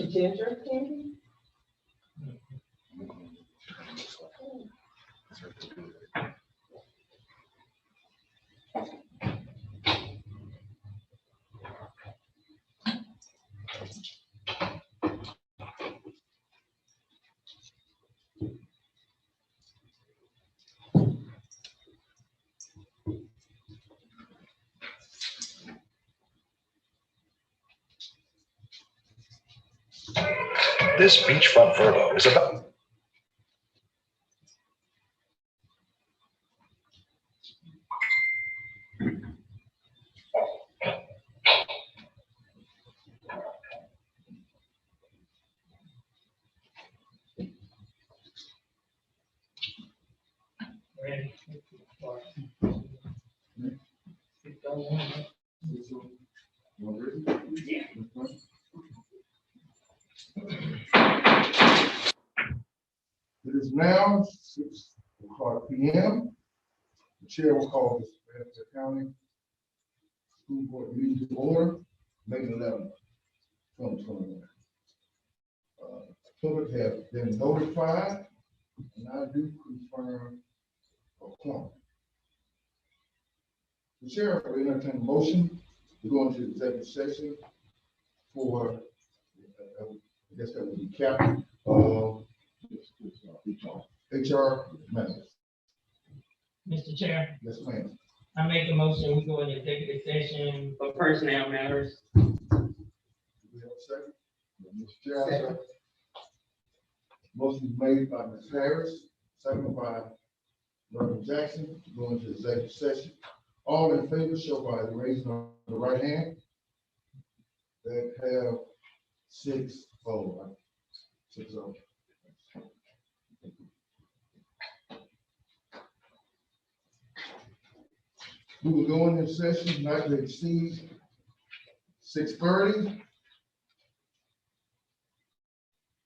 Ginger candy? This beachfront Virgo is about. It is now 6:00 p.m. The chair will call this Fairfield County School Board meeting to order, May 11th, 2021. Public have been notified, and I do confirm a quorum. The chair will entertain a motion to go into executive session for, I guess that would be captain of HR matters. Mr. Chair, Yes, ma'am. I make a motion, we go into executive session for personnel matters. Do we have a second? Mr. Chair, I second. Motion made by Ms. Harris, seconded by Reverend Jackson, to go into executive session. All in favor, show by the raising of the right hand. That have 6-0, right? 6-0. We will go into session not to exceed 6:30.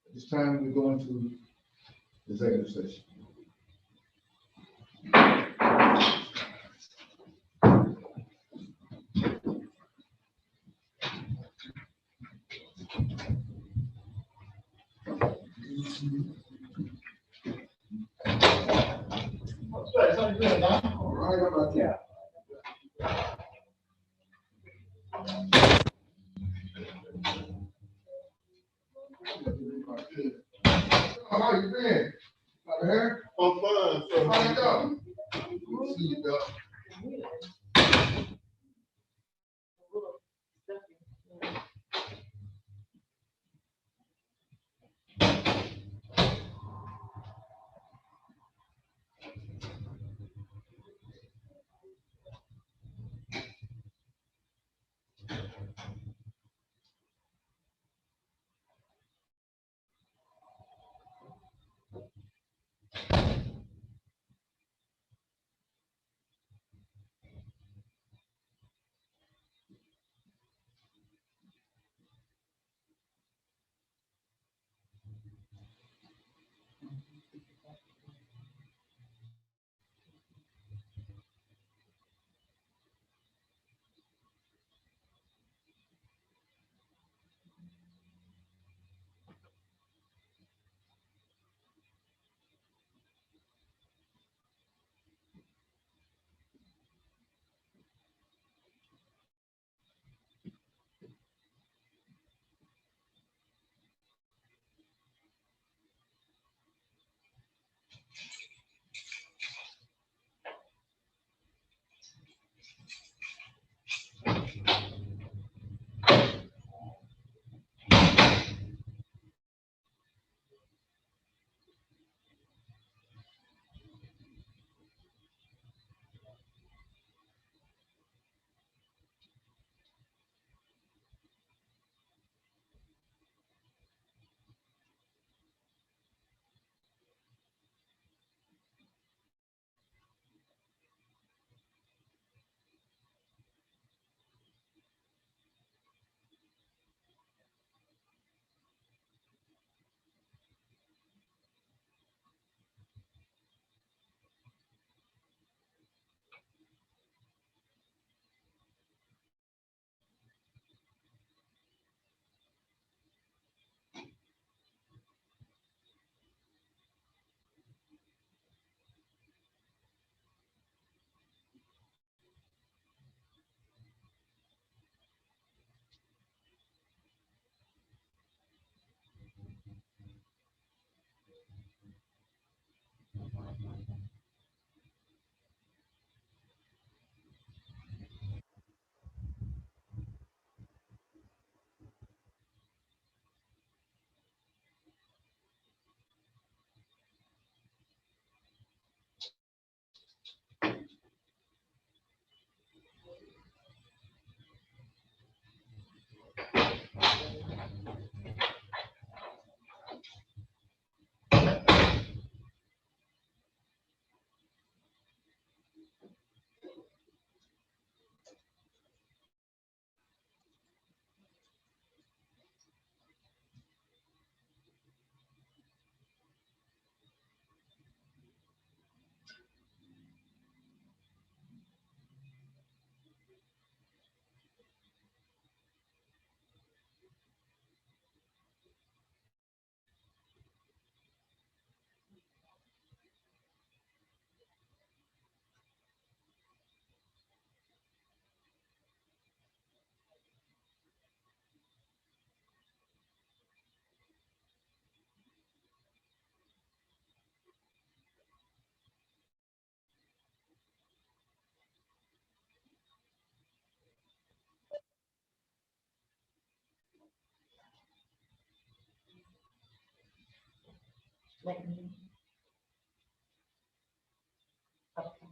At this time, we go into executive session. All right, how about that? How you been? Out here? I'm fine. So How you doing? Good to see you, Doc. Let me. Okay.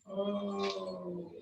Oh.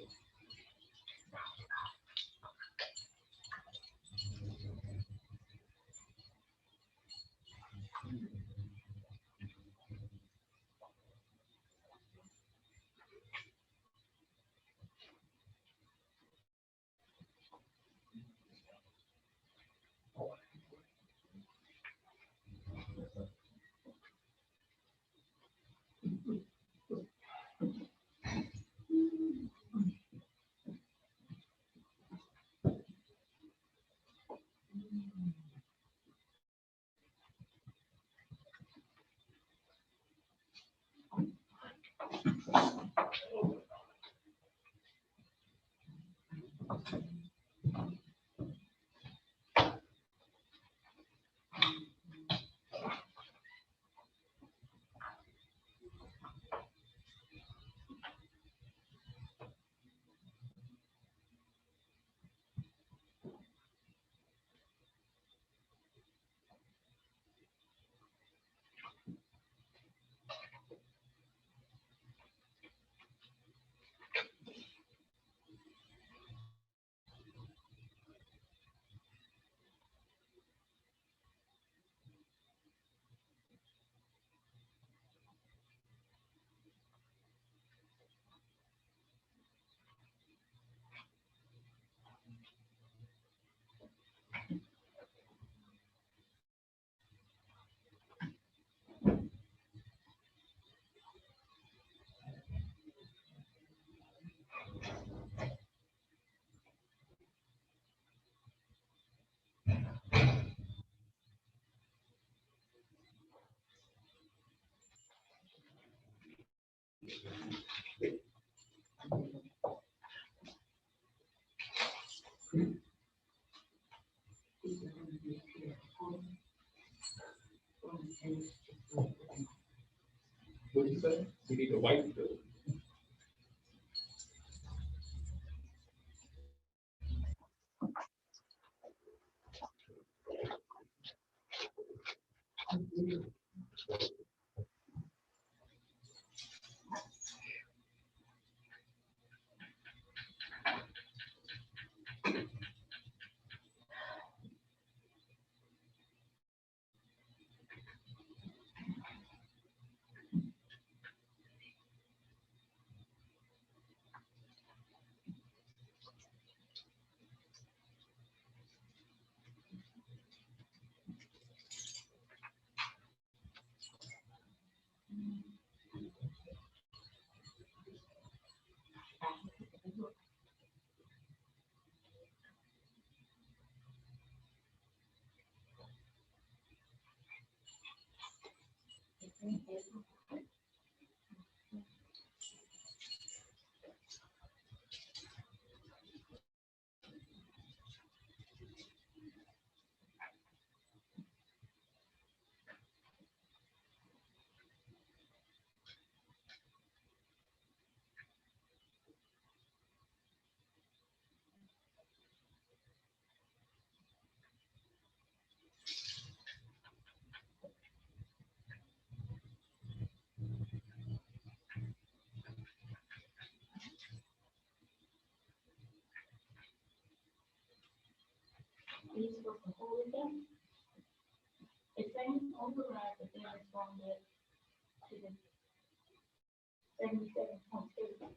What did you say? We need to wipe the. These were from Oregon. It saying override, but then responded to the 77.2.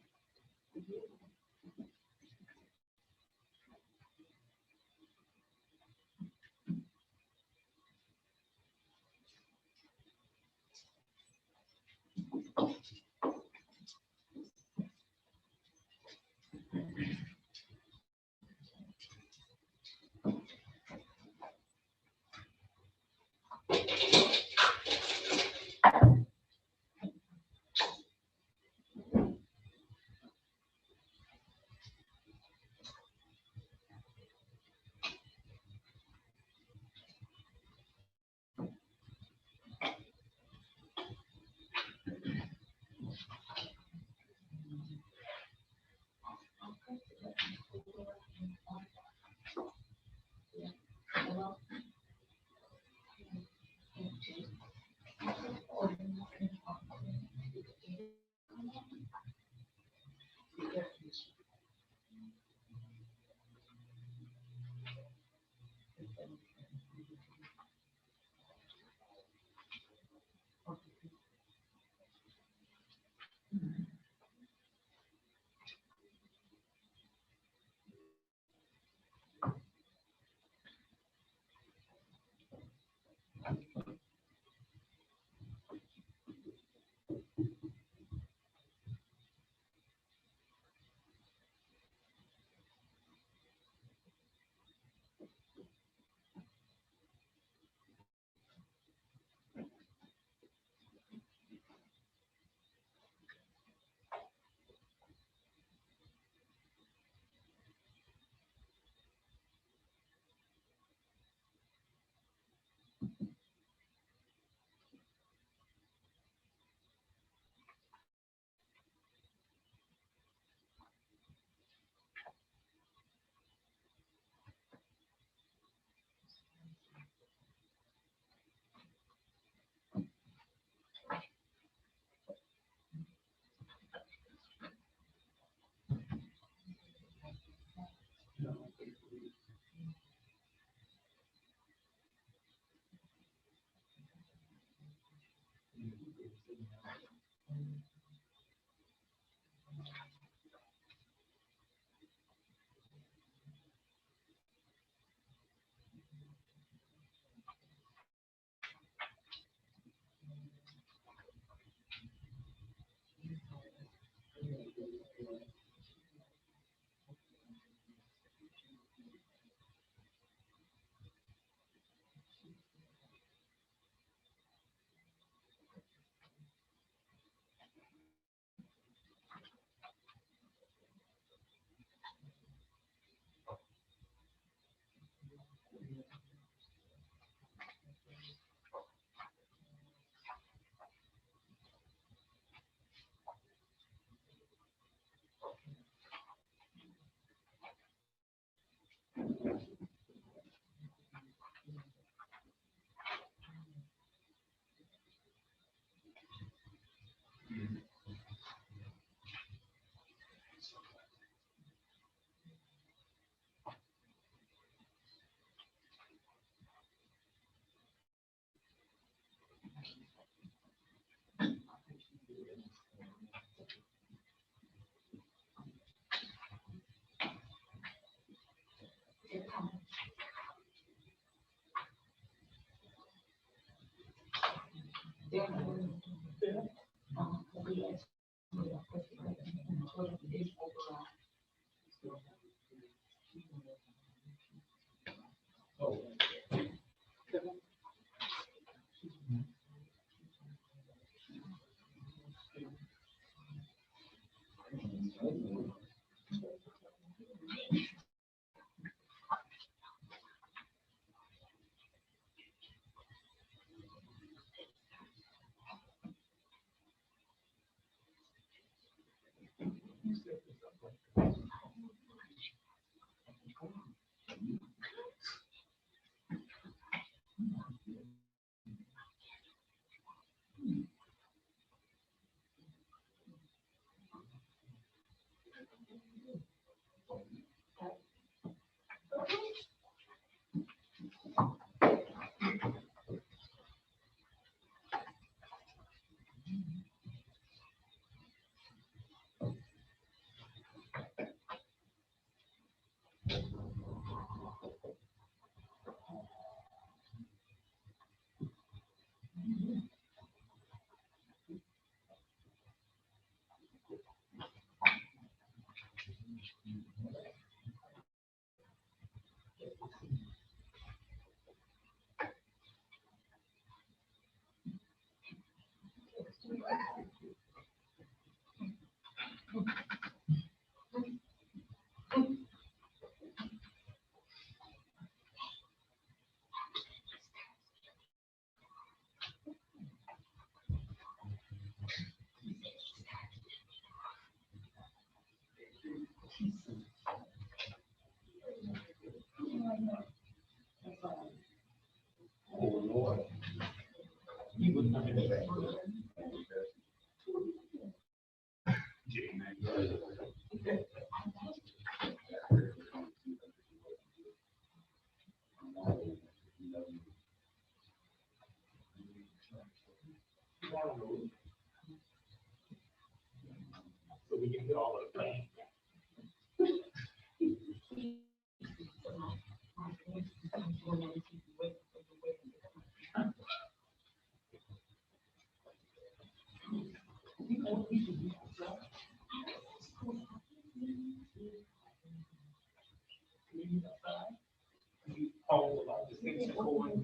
Oh, Lord. So we can get all of it. All about the things that go on.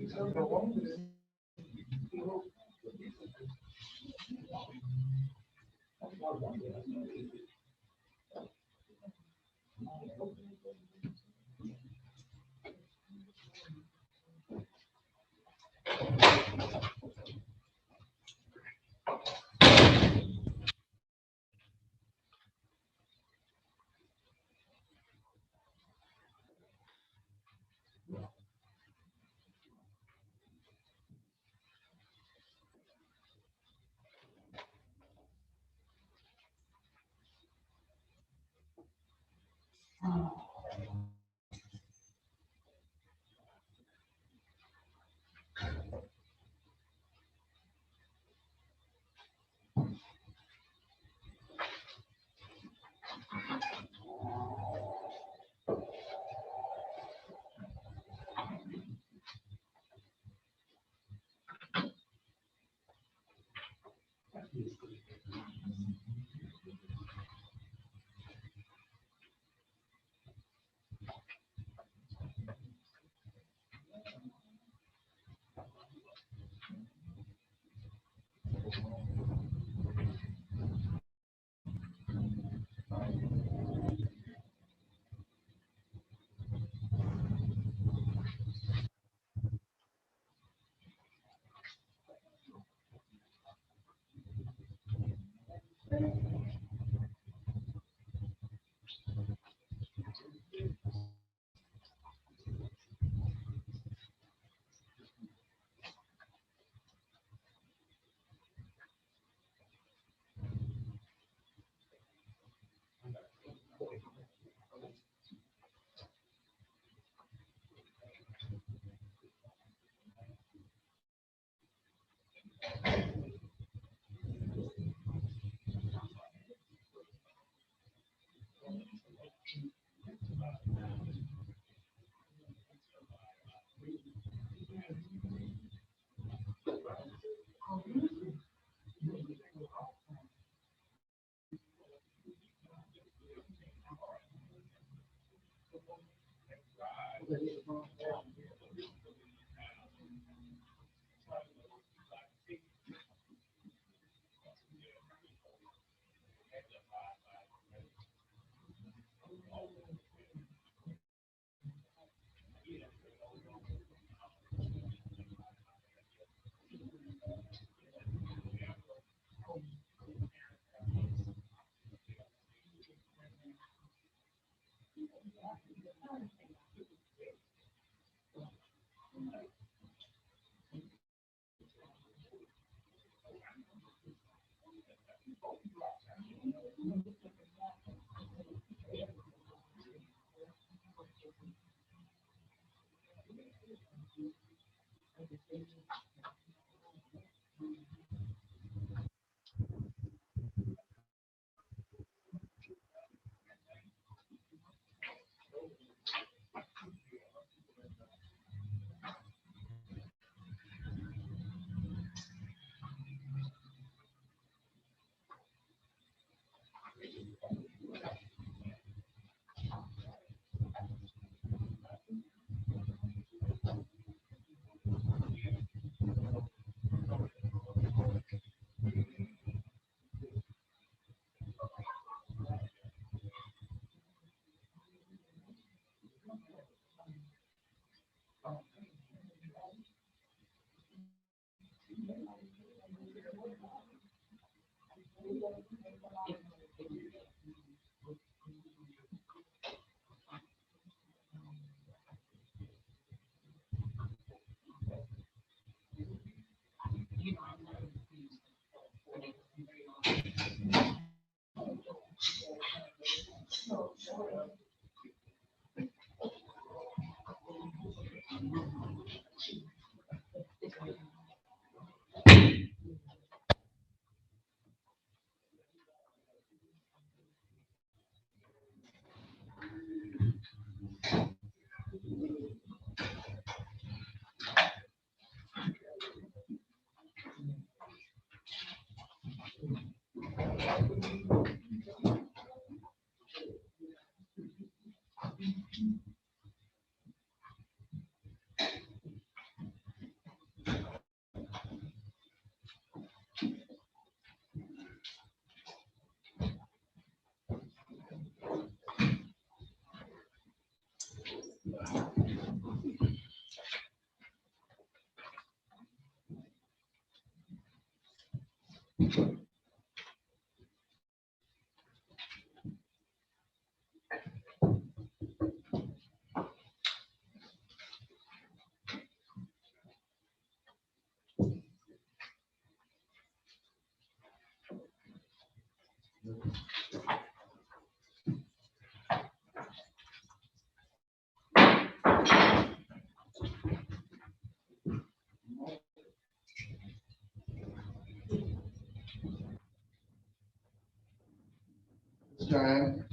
This time,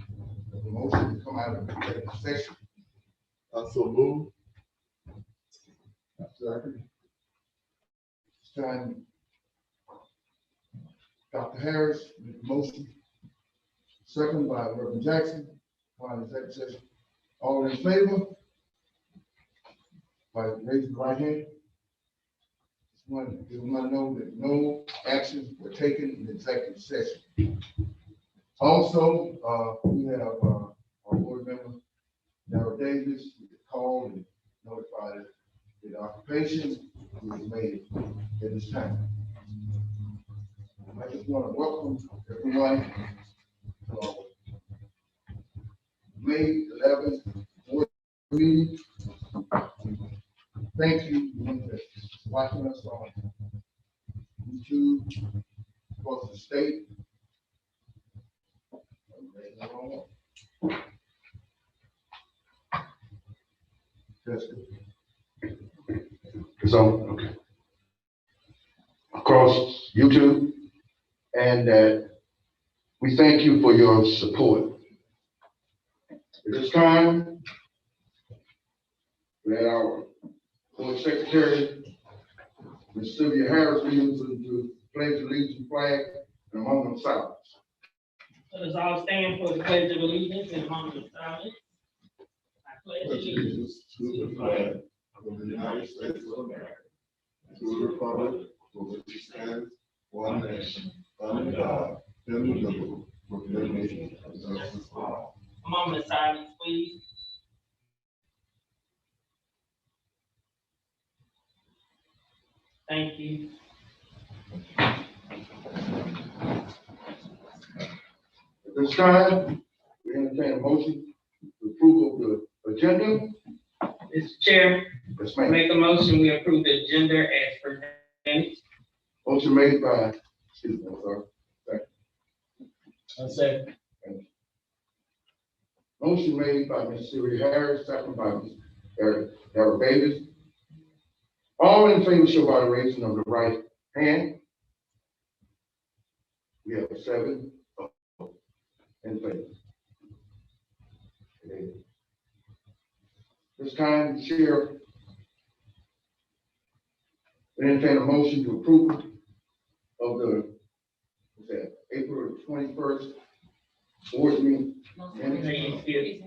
the motion to come out of executive session. So move. Second. This time, Dr. Harris, made the motion. Second by Reverend Jackson, on executive session. All in favor? By raising the right hand. Just want to know that no actions were taken in executive session. Also, we have our board member, Darrell Davis, called and notified us that occupation was made at this time. I just want to welcome everyone to our May 11th board meeting. Thank you for watching us on YouTube, across the state. That's good. So, okay. Across YouTube, and we thank you for your support. At this time, we have our board secretary, Ms. Sylvia Harris, leads to pledge allegiance flag and a moment of silence. Let us all stand for the pledge of allegiance and moment of silence. I pledge allegiance To the flag of the United States of America, to the republic for which it stands, one nation, under God, indivisible, with liberty and justice for all. a moment of silence, please. Thank you. At this time, we entertain a motion to approve of the agenda. Mr. Chair, Yes, I ma'am. make a motion, we approve the agenda as presented. Motion made by, excuse me, I'm sorry. I'll say. Motion made by Ms. Sylvia Harris, second by Ms. Darrell Davis. All in favor, show by the raising of the right hand. We have 7 in favor. Okay. This time, the chair will entertain a motion to approve of the, what's that, April 21st board meeting. Presentation.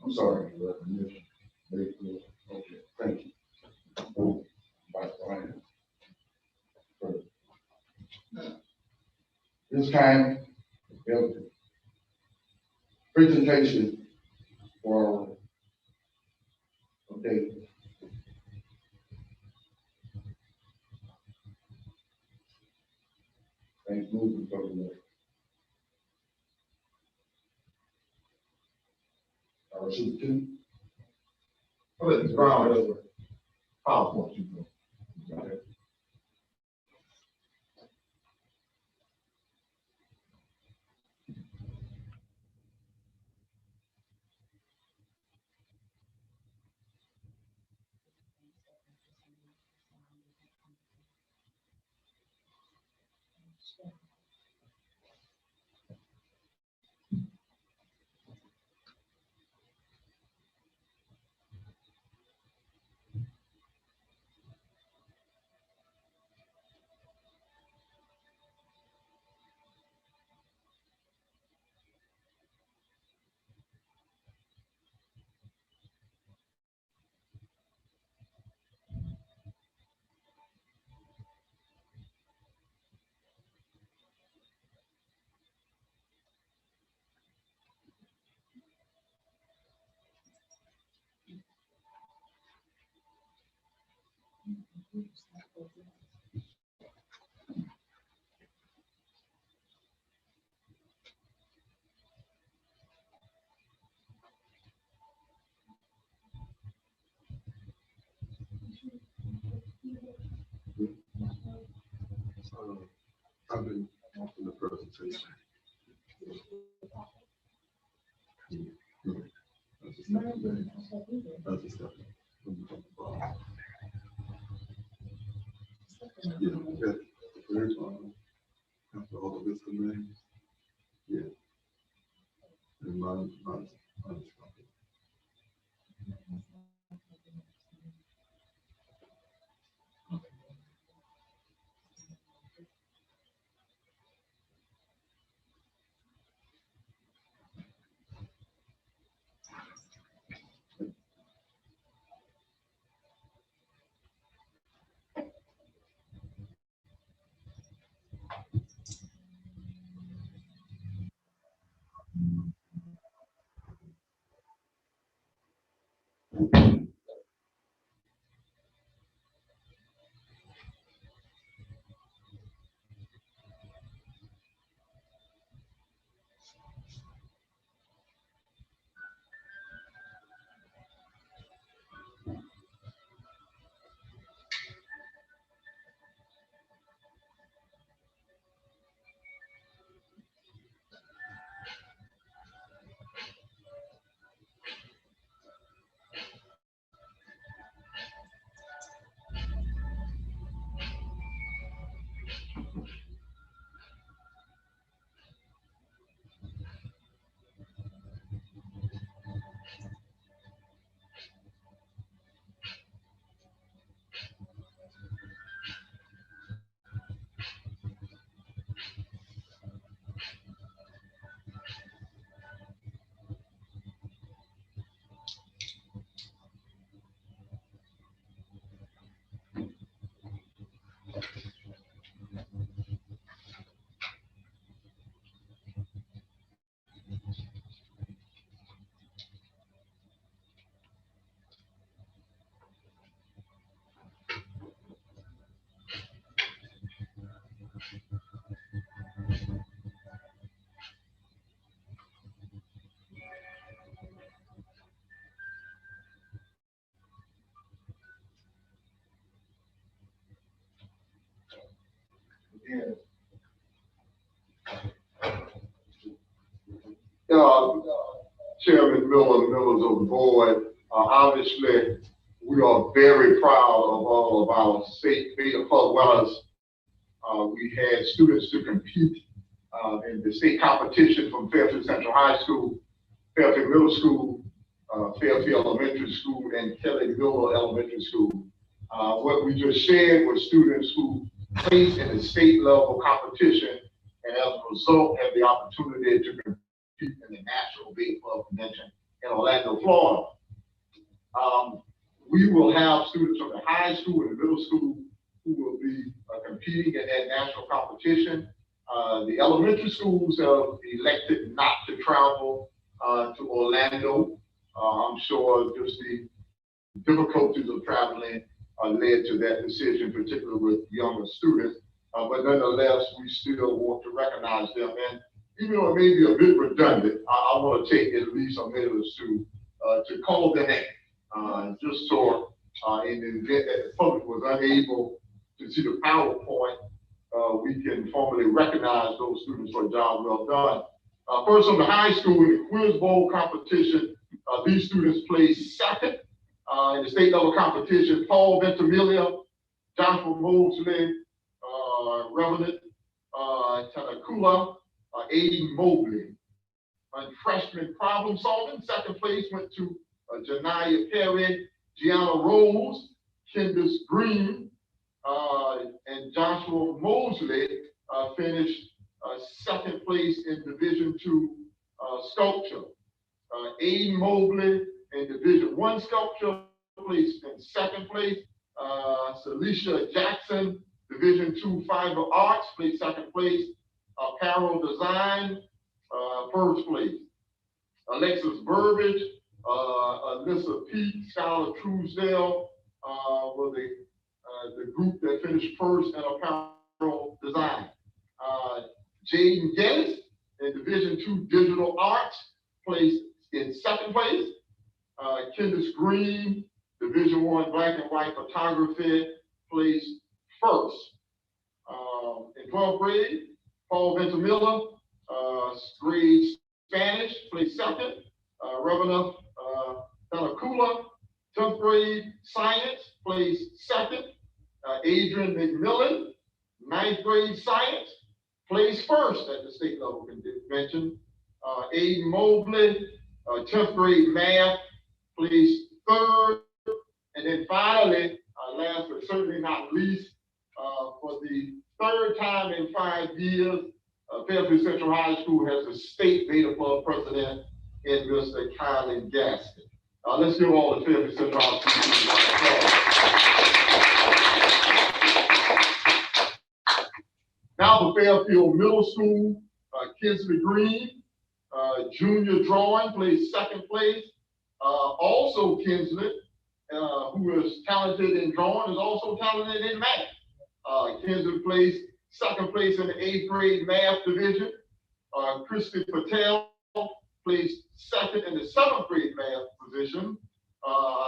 I'm sorry. Okay, thank you. Vice President. This time, we have a presentation for update. Things moving from the our shoot two. Ms. Brown, PowerPoint, you know. I've been watching the presentation. That's just not today. That's just not. Yeah, okay. Very fine. After all of this remains. Yeah. And mine. Chairman Miller, members of the board, obviously, we are very proud of all of our state as well as we had students to compete in the state competition from Fairfield Central High School, Fairfield Middle School, Fairfield Elementary School, and Kelly Miller Elementary School. What we just shared was students who placed in the state level competition and as a result had the opportunity to compete in the National Baseball Convention in Orlando, Florida. We will have students from the high school and the middle school who will be competing in that national competition. The elementary schools have elected not to travel to Orlando. I'm sure just the difficulties of traveling led to that decision, particularly with younger students. But nonetheless, we still want to recognize them. And even though it may be a bit redundant, I want to take at least a minute or two to call their name. Just so in the event that the public was unable to see the PowerPoint, we can formally recognize those students for a job well done. First on the high school in the Quiz Bowl competition, these students placed second. In the state level competition, Paul Ventimiglia, Joshua Mosley, Reverend Tanakula, Aiden Mobley. On freshman problem solving, second place went to Janaya Perry, Gianna Rose, Kendis Green, and Joshua Mosley finished second place in Division II sculpture. Aiden Mobley in Division I sculpture placed in second place. Celicia Jackson, Division II fiber arts, placed second place. Apparel design, first place. Alexus Burbage, Alyssa Pete, Skylar Truesdale were the group that finished first in apparel design. Jaden Dennis in Division II digital arts placed in second place. Kendis Green, Division I black and white photography, placed first. In 12th grade, Paul Ventimiglia, grade Spanish, placed second. Reverend Tanakula, 10th grade science, placed second. Adrian McMillan, 9th grade science, placed first at the state level convention. Aiden Mobley, 10th grade math, placed third. And then finally, last but certainly not least, for the third time in 5 years, Fairfield Central High School has a state Beta Club president in Mr. KYLIE Gaston. Let's give all the Fairfield Central High School. Now for Fairfield Middle School, Kinsley Green, junior drawing, placed second place. Also Kinsley, who is talented in drawing, is also talented in math. Kinsley placed second place in the 8th grade math division. Christy Patel placed second in the 7th grade math position.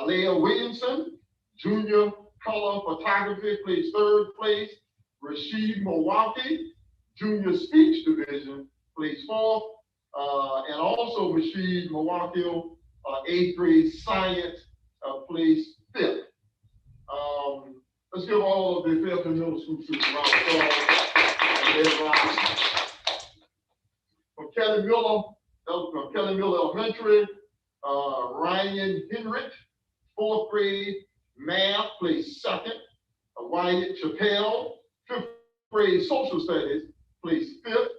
Leah Williamson, junior color photography, placed third place. Rashid Milwaukee, junior speech division, placed fourth. And also Rashid Milwaukee, 8th grade science, placed fifth. Let's give all of the Fairfield Middle School students a round of applause. From Kelly Miller Elementary, Ryan Hinrich, 4th grade math, placed second. Wyatt Chappelle, 5th grade social studies, placed fifth.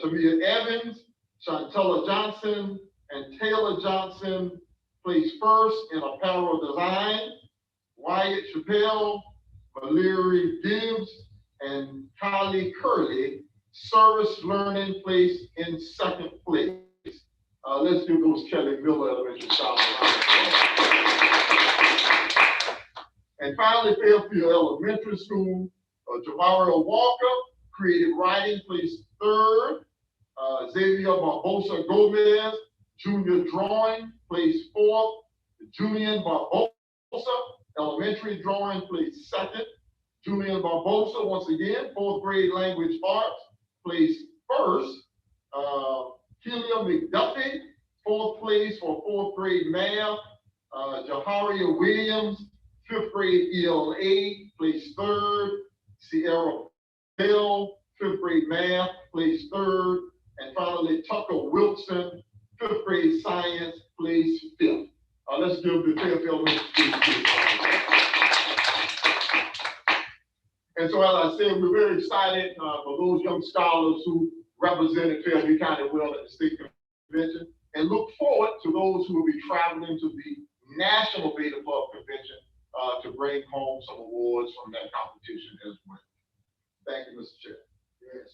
Tamia Evans, Shantella Johnson, and Taylor Johnson placed first in apparel design. Wyatt Chappelle, MALIRE Gibbes, and CURLEE, service learning, placed in second place. Let's give those Kelly Miller Elementary School. And finally, Fairfield Elementary School, Javario Walker, creative writing, placed third. Xavier Barbosa Gomez, junior drawing, placed fourth. Julian Barbosa, elementary drawing, placed second. Julian Barbosa, once again, 4th grade language arts, placed first. KEIALA McDuffie, 4th place for 4th grade math. Jaharia Williams, 5th grade ELA, placed third. CIERRA Bell, 5th grade math, placed third. And finally, Tucker Wilson, 5th grade science, placed fifth. Let's give the Fairfield Middle School. And so, as I said, we're very excited for those young scholars who represented Fairfield County well at the state convention, and look forward to those who will be traveling to the National Beta Club Convention to bring home some awards from that competition as well. Thank you, Mr. Chair. Yes.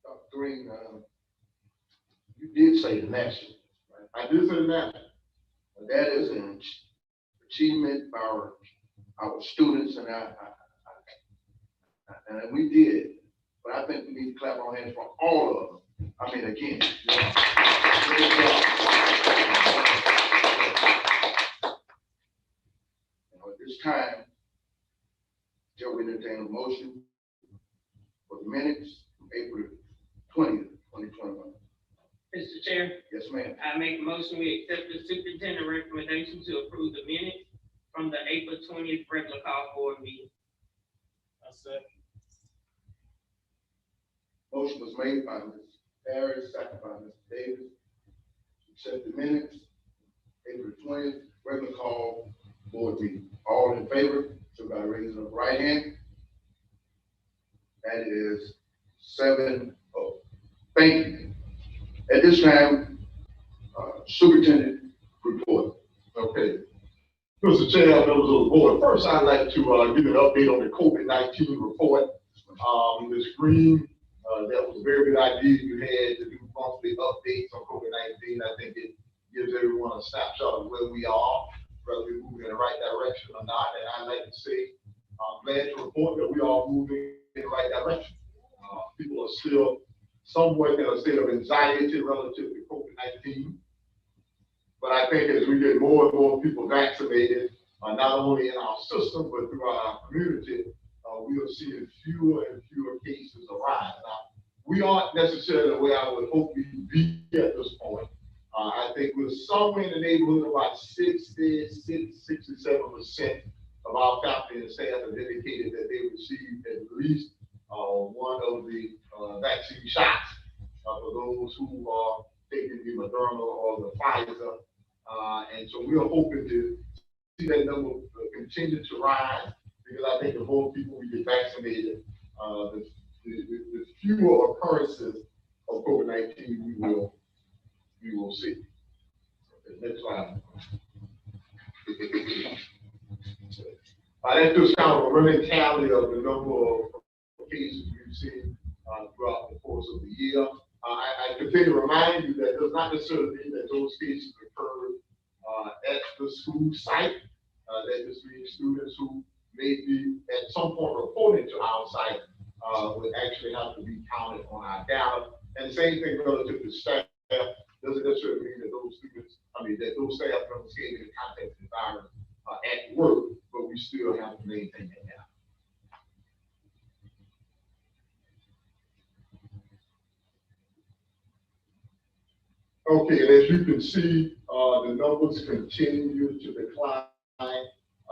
Dr. Green, you did say the national, right? I did say that. That is an achievement by our students, and and we did. But I think we need to clap our hands for all of them. I mean, again. this time, shall we entertain a motion for the minutes from April 20th, 2021? Mr. Chair, Yes, ma'am. I make a motion, we accept the superintendent recommendation to approve the minutes from the April 20th regular call board meeting. Motion was made by Ms. Harris, second by Mr. Davis. To accept the minutes, April 20th, regular call board meeting. All in favor, so by raising of the right hand. That is 7-0. Thank you. At this time, superintendent report. Okay. Mr. Chair, members of the board, first I'd like to give an update on the COVID-19 report. Ms. Green, that was a very good idea you had to do monthly updates on COVID-19. I think it gives everyone a snapshot of where we are, whether we're moving in the right direction or not. And I'd like to say, I'm glad to report that we are moving in the right direction. People are still somewhat in a state of anxiety relative to COVID-19. But I think as we get more and more people vaccinated, not only in our system, but throughout our community, we are seeing fewer and fewer cases arise. Now, we aren't necessarily where I would hope we would be at this point. I think we're somewhere in the neighborhood of about 67% of our faculty and staff have indicated that they received at least one of the vaccine shots for those who are taking the Moderna or the Pfizer. And so we are hoping to see that number continue to rise, because I think the more people we get vaccinated, the fewer occurrences of COVID-19 we will see. Next slide. That's just kind of a running tally of the number of cases we've seen throughout the course of the year. I continue to remind you that does not necessarily mean that those cases occurred at the school site. That just means students who may be at some point reported to our site would actually have to be counted on our data. And the same thing relative to staff. Doesn't necessarily mean that those students, that those staff members came in contact with the virus at work, but we still have to maintain that data. Okay, and as you can see, the numbers continue to decline.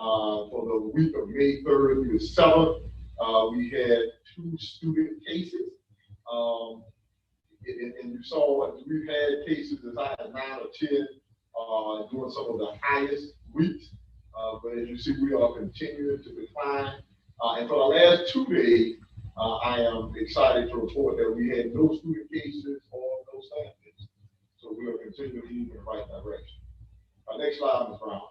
For the week of May 3rd through the 7th, we had 2 student cases. And you saw we've had cases as high as 9 or 10 during some of the highest weeks. But as you see, we are continuing to decline. And for the last 2 days, I am excited to report that we had no student cases or no staff cases. So we are continuing to move in the right direction. Next slide, Ms. Brown.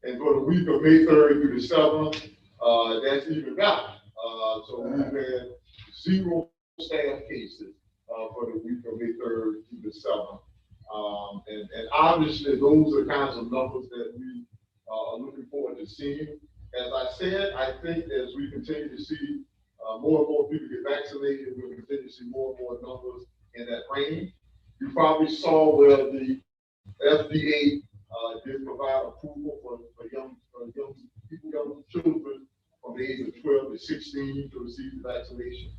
And for the week of May 3rd through the 7th, that's even better. So we've had 0 staff cases for the week of May 3rd through the 7th. And obviously, those are the kinds of numbers that we are looking forward to seeing. As I said, I think as we continue to see more and more people get vaccinated, we'll continue to see more and more numbers in that range. You probably saw where the FDA did provide approval for young people, young children from the age of 12 to 16 to receive the vaccination.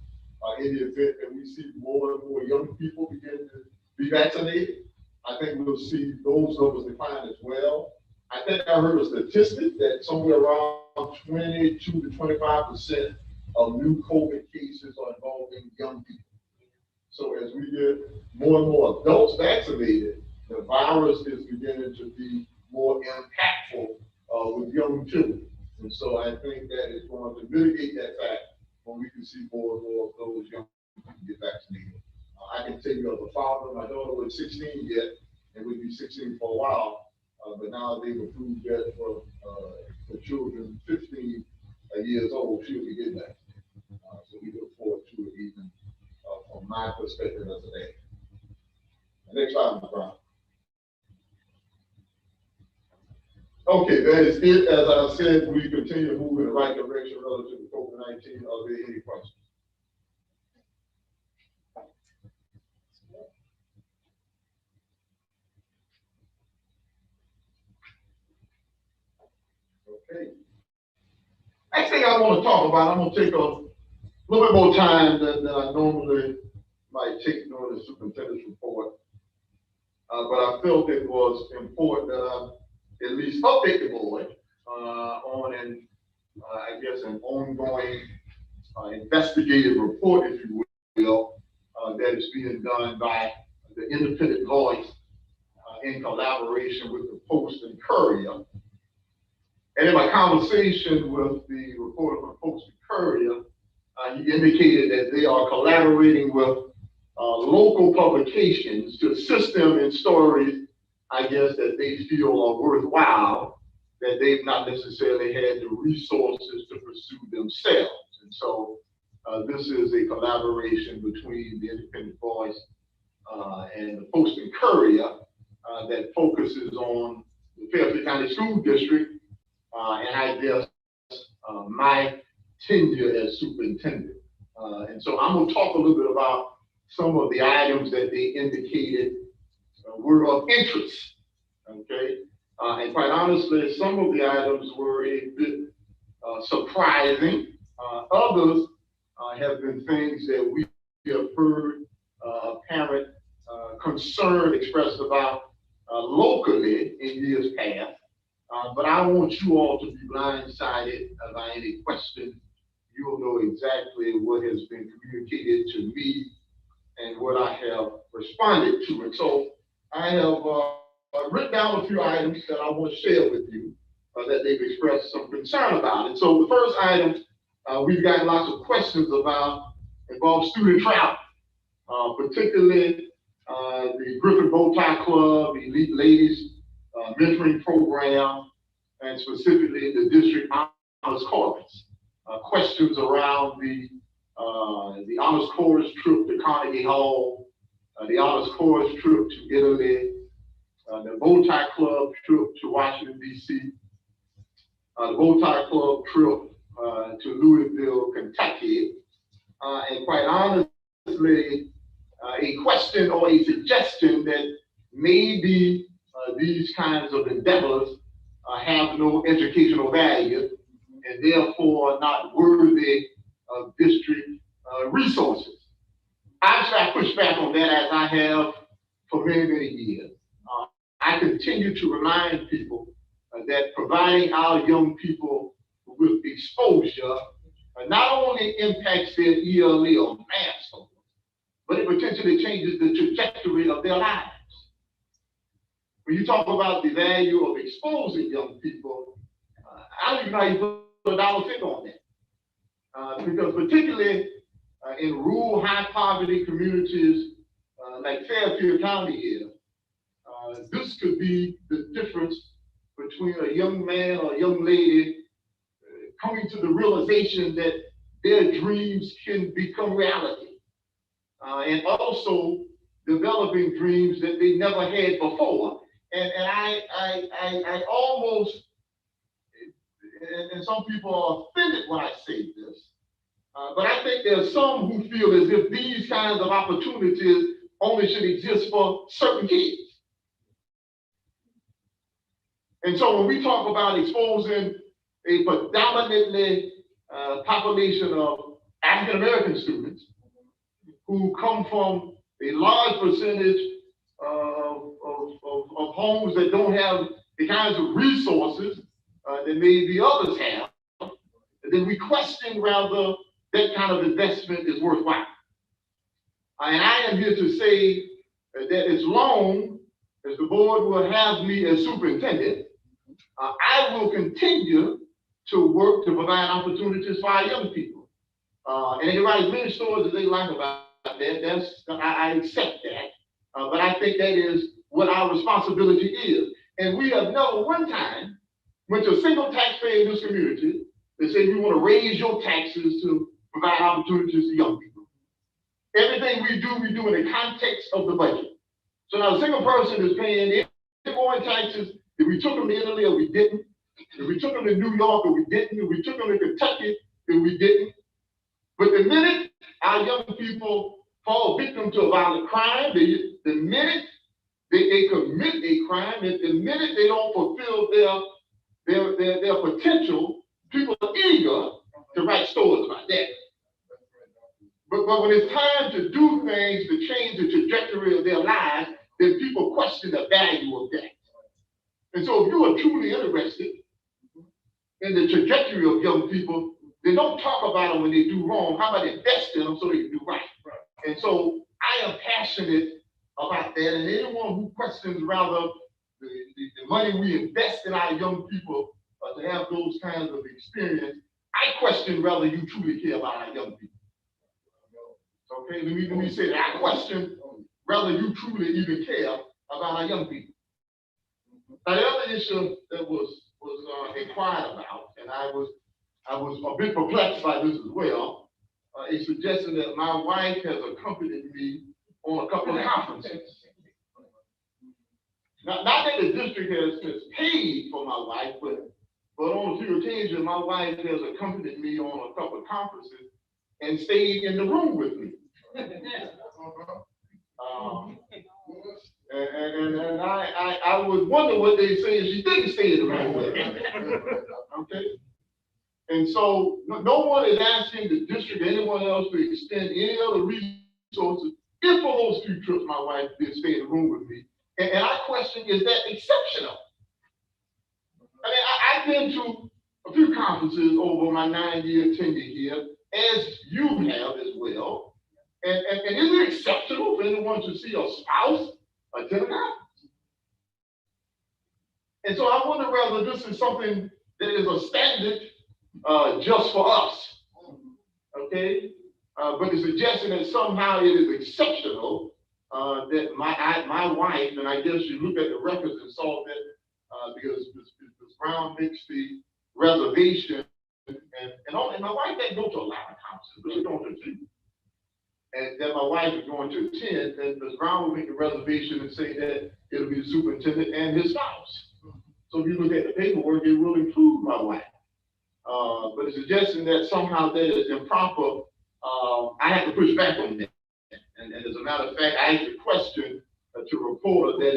In the event that we see more and more young people begin to be vaccinated, I think we'll see those numbers decline as well. I think I heard a statistic that somewhere around 22 to 25% of new COVID cases are involving young people. So as we get more and more adults vaccinated, the virus is beginning to be more impactful with young children. And so I think that is going to mitigate that fact when we can see more and more of those young people get vaccinated. I can tell you as a father, my daughter was 16 yet, and we'd be 16 for a while, but now they've approved that for children 15 years old, she'll be getting that. So we look forward to it even from my perspective as a dad. Next slide, Mr. Brown. Okay, that is it. As I said, we continue to move in the right direction relative to COVID-19. Are there any questions? Okay. Next thing I want to talk about, I'm going to take a little bit more time than I normally might take during the superintendent's report. But I felt it was important that I at least update the board on I guess an ongoing investigative report, if you will, that is being done by the independent voice in collaboration with the Post and Courier. And in my conversation with the reporter from Post and Courier, he indicated that they are collaborating with local publications to assist them in stories, I guess, that they feel are worthwhile, that they've not necessarily had the resources to pursue themselves. And so this is a collaboration between the independent voice and the Post and Courier that focuses on the Fairfield County School District and I guess my tenure as superintendent. And so I'm going to talk a little bit about some of the items that they indicated were of interest, okay? And quite honestly, some of the items were a bit surprising. Others have been things that we have heard apparent concern expressed about locally in years past. But I want you all to be blindsided by any question. You'll know exactly what has been communicated to me and what I have responded to. And so I have written down a few items that I want to share with you that they've expressed some concern about. And so the first item we've gotten lots of questions about involves student travel, particularly the Griffin Bow Tie Club, Elite Ladies Mentoring Program, and specifically the district honors chorus. Questions around the honors chorus trip to Carnegie Hall, the honors chorus trip to Italy, the Bow Tie Club trip to Washington, D.C., the Bow Tie Club trip to Louisville, Kentucky, and quite honestly, a question or a suggestion that maybe these kinds of endeavors have no educational value and therefore not worthy of district resources. Obviously, I push back on that as I have for many, many years. I continue to remind people that providing our young people with exposure not only impacts their ELA or math scores, but it potentially changes the trajectory of their lives. When you talk about the value of exposing young people, I don't even know how you put a dollar figure on that. Because particularly in rural, high poverty communities like Fairfield County here, this could be the difference between a young man or a young lady coming to the realization that their dreams can become reality, and also developing dreams that they never had before. And I almost, and some people are offended when I say this, but I think there's some who feel as if these kinds of opportunities only should exist for certain kids. And so when we talk about exposing a predominantly population of African-American students who come from a large percentage of homes that don't have the kinds of resources that maybe others have, then we question whether that kind of investment is worthwhile. And I am here to say that as long as the board will have me as superintendent, I will continue to work to provide opportunities for our young people. And they write as many stories as they like about that. I accept that. But I think that is what our responsibility is. And we have never one time went to a single taxpayer in this community that said we want to raise your taxes to provide opportunities to young people. Everything we do in the context of the budget. So now a single person is paying more in taxes if we took them to Italy or we didn't, if we took them to New York or we didn't, if we took them to Kentucky or we didn't. But the minute our young people fall victim to a violent crime, the minute they commit a crime, and the minute they don't fulfill their They're potential, people are eager to write stories about that. But when it's time to do things to change the trajectory of their lives, then people question the value of that. And so if you are truly interested in the trajectory of young people, then don't talk about them when they do wrong. How about invest in them so they can do right? And so I am passionate about that. And anyone who questions rather the money we invest in our young people to have those kinds of experience, I question whether you truly care about our young people. Okay, let me say that. I question whether you truly even care about our young people. Now, the other issue that was inquired about, and I was a bit perplexed by this as well, a suggestion that my wife has accompanied me on a couple of conferences. Not that the district has paid for my wife, but on a few occasions, my wife has accompanied me on a couple of conferences and stayed in the room with me. And I would wonder what they say if she didn't stay in the room with me. Okay? And so no one is asking the district or anyone else to extend any other resources if for those few trips my wife did stay in the room with me. And I question, is that exceptional? I mean, I've been to a few conferences over my 9-year tenure here, as you have as well. And is it exceptional for anyone to see a spouse attend a conference? And so I wonder whether this is something that is a standard just for us, okay? But the suggestion that somehow it is exceptional that my wife, and I guess you looked at the records and saw that because Ms. Brown makes the reservation, and my wife didn't go to a lot of conferences, but she's going to attend. And that my wife is going to attend, and Ms. Brown will make a reservation and say that it'll be the superintendent and his spouse. So if you look at the paperwork, it will include my wife. But the suggestion that somehow that is improper, I have to push back on that. And as a matter of fact, I asked a question to a reporter that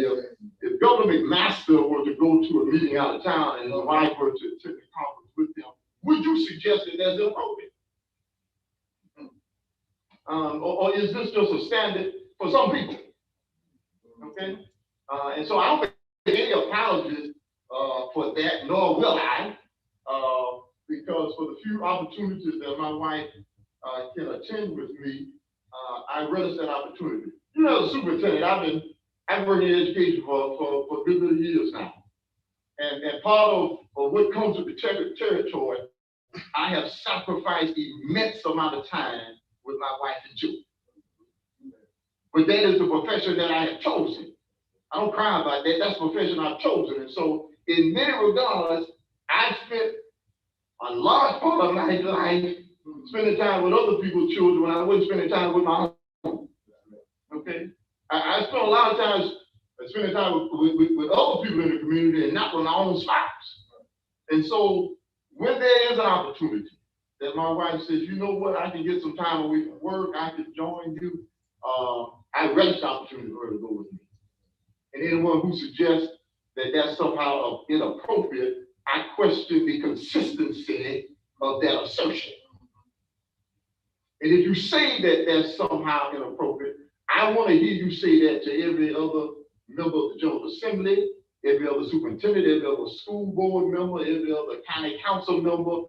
if Governor McMaster were to go to a meeting out of town and his wife were to attend the conference with him, would you suggest that that's inappropriate? Or is this just a standard for some people? Okay? And so I don't make any apologies for that, nor will I, because for the few opportunities that my wife can attend with me, I relish that opportunity. You know, as a superintendent, I've worked in education for a good bit of years now. And part of what comes with the territory, I have sacrificed immense amount of time with my wife and children. But that is the profession that I have chosen. I don't cry about that. That's the profession I've chosen. And so in many regards, I've spent a large part of my life spending time with other people's children when I wasn't spending time with my own. Okay? I spent a lot of time spending time with other people in the community and not with my own spouse. And so when there is an opportunity that my wife says, you know what, I can get some time away from work, I can join you, I relish the opportunity for her to go with me. And anyone who suggests that that's somehow inappropriate, I question the consistency of that assertion. And if you say that that's somehow inappropriate, I want to hear you say that to every other member of the General Assembly, every other superintendent, every other school board member, every other county council member,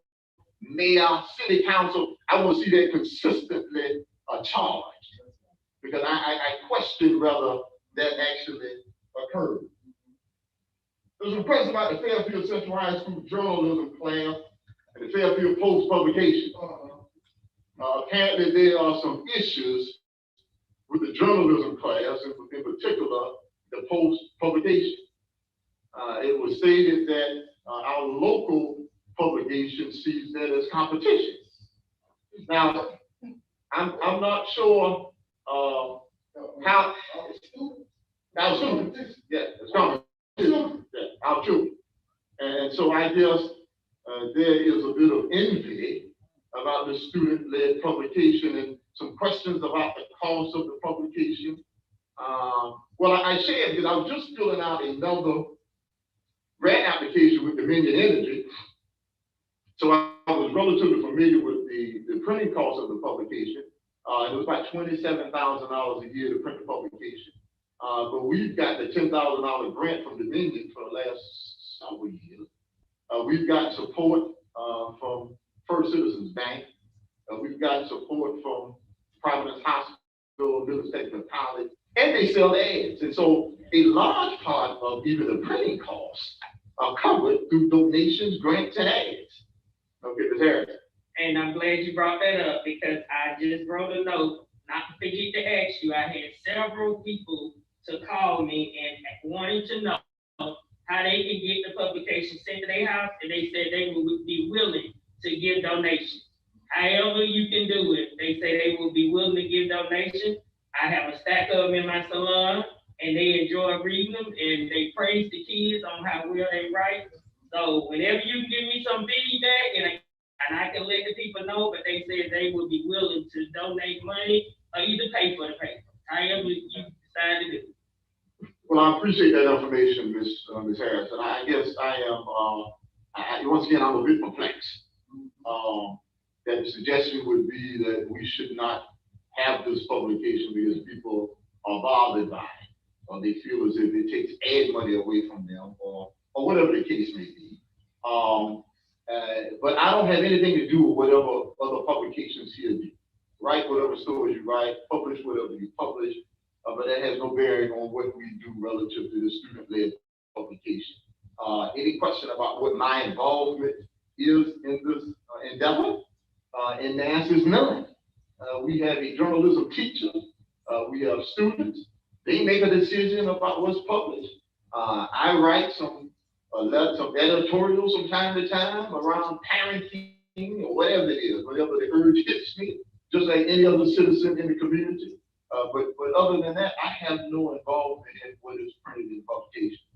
mayor, city council. I want to see that consistently charged, because I question whether that actually occurred. There was a question about the Fairfield Central High School journalism class and the Fairfield Post publication. Apparently there are some issues with the journalism class, in particular, the Post publication. It was stated that our local publication sees that as competition. Now, I'm not sure how our students, yeah, it's competition, yeah, our children. And so I guess there is a bit of envy about the student-led publication and some questions about the cost of the publication. Well, I shared because I was just filling out another grant application with Dominion Energy. So I was relatively familiar with the printing cost of the publication. It was about $27,000 a year to print the publication. But we've got the $10,000 grant from Dominion for the last several years. We've got support from First Citizens Bank. We've got support from Providence Hospital, Middle Technical College, and they sell ads. And so a large part of even the printing costs are covered through donations, grants, and ads. Okay, Ms. Harris. And I'm glad you brought that up because I just wrote a note, not to forget to ask you. I had several people to call me and wanting to know how they can get the publication sent to their house, and they said they would be willing to give donations. However you can do it, they say they will be willing to give donations. I have a stack of them in my salon, and they enjoy reading them, and they praise the kids on how well they write. So whenever you give me some feedback, and I can let the people know, but they said they would be willing to donate money or either pay for the paper, however you decide to do. Well, I appreciate that information, Ms. Harris, and I guess I am, once again, I'm a bit perplexed. That the suggestion would be that we should not have this publication because people are bothered by it, or they feel as if it takes ad money away from them, or whatever the case may be. But I don't have anything to do with whatever other publications here do. Write whatever stories you write, publish whatever you publish, but that has no bearing on what we do relative to the student-led publication. Any question about what my involvement is in this endeavor? And the answer is none. We have a journalism teacher, we have students, they make a decision about what's published. I write some editorials from time to time around parenting or whatever it is, whatever the urge hits me, just like any other citizen in the community. But other than that, I have no involvement in what is printed in publication.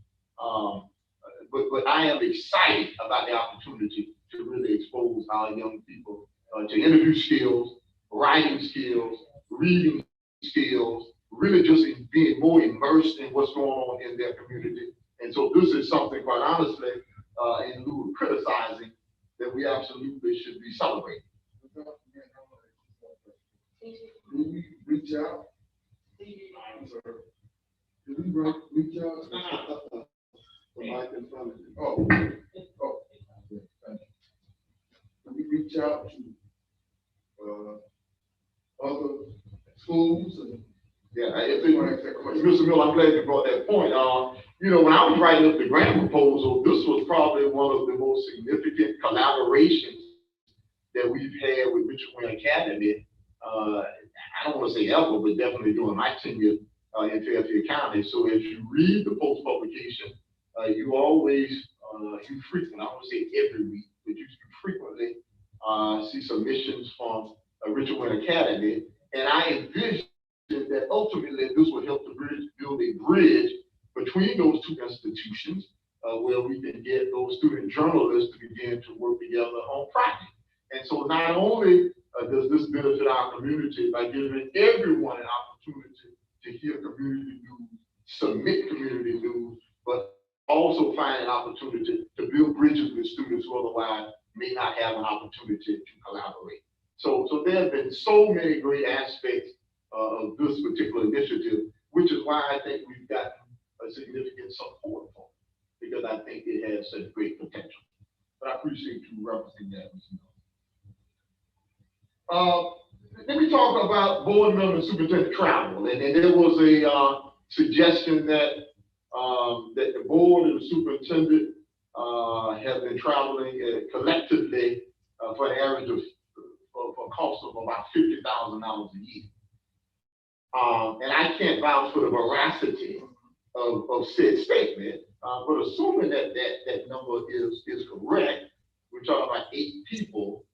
But I am excited about the opportunity to really expose our young people to interview skills, writing skills, reading skills, really just being more immersed in what's going on in their community. And so this is something, quite honestly, in lieu of criticizing, that we absolutely should be celebrating. Do we reach out? Do we reach out? The mic in front of you. Oh, thank you. Do we reach out to other schools? And yeah, Mr. Miller, I'm glad you brought that point. You know, when I was writing up the grant proposal, this was probably one of the most significant collaborations that we've had with Richard Wayne Academy. I don't want to say ever, but definitely during my tenure in Fairfield County. So as you read the post-publication, you always, you frequently, I don't want to say every week, but you frequently see submissions from Richard Wayne Academy. And I envision that ultimately this will help to build a bridge between those two institutions where we can get those student journalists to begin to work together on projects. And so not only does this benefit our community by giving everyone an opportunity to hear community news, submit community news, but also find an opportunity to build bridges with students who otherwise may not have an opportunity to collaborate. So there have been so many great aspects of this particular initiative, which is why I think we've gotten a significant support for it, because I think it has such great potential. But I appreciate you referencing that, Mr. Miller. Let me talk about board member and superintendent travel. And there was a suggestion that that the board and the superintendent have been traveling collectively for an average of for a cost of about $50,000 a year. And I can't vouch for the veracity of said statement, but assuming that number is correct, we're talking about 8 people.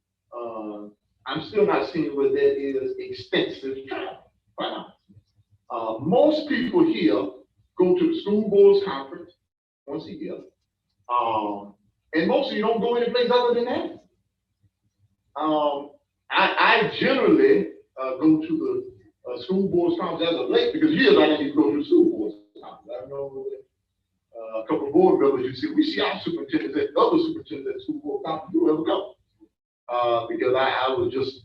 I'm still not seeing where there is extensive travel, quite honestly. Most people here go to the school boards conference once a year, and most of you don't go any place other than that. I generally go to the school boards conference as of late, because years I didn't even go to the school boards conference. I know a couple of board members, you see, we see our superintendents and other superintendents at school board conference do ever go. Because I was just,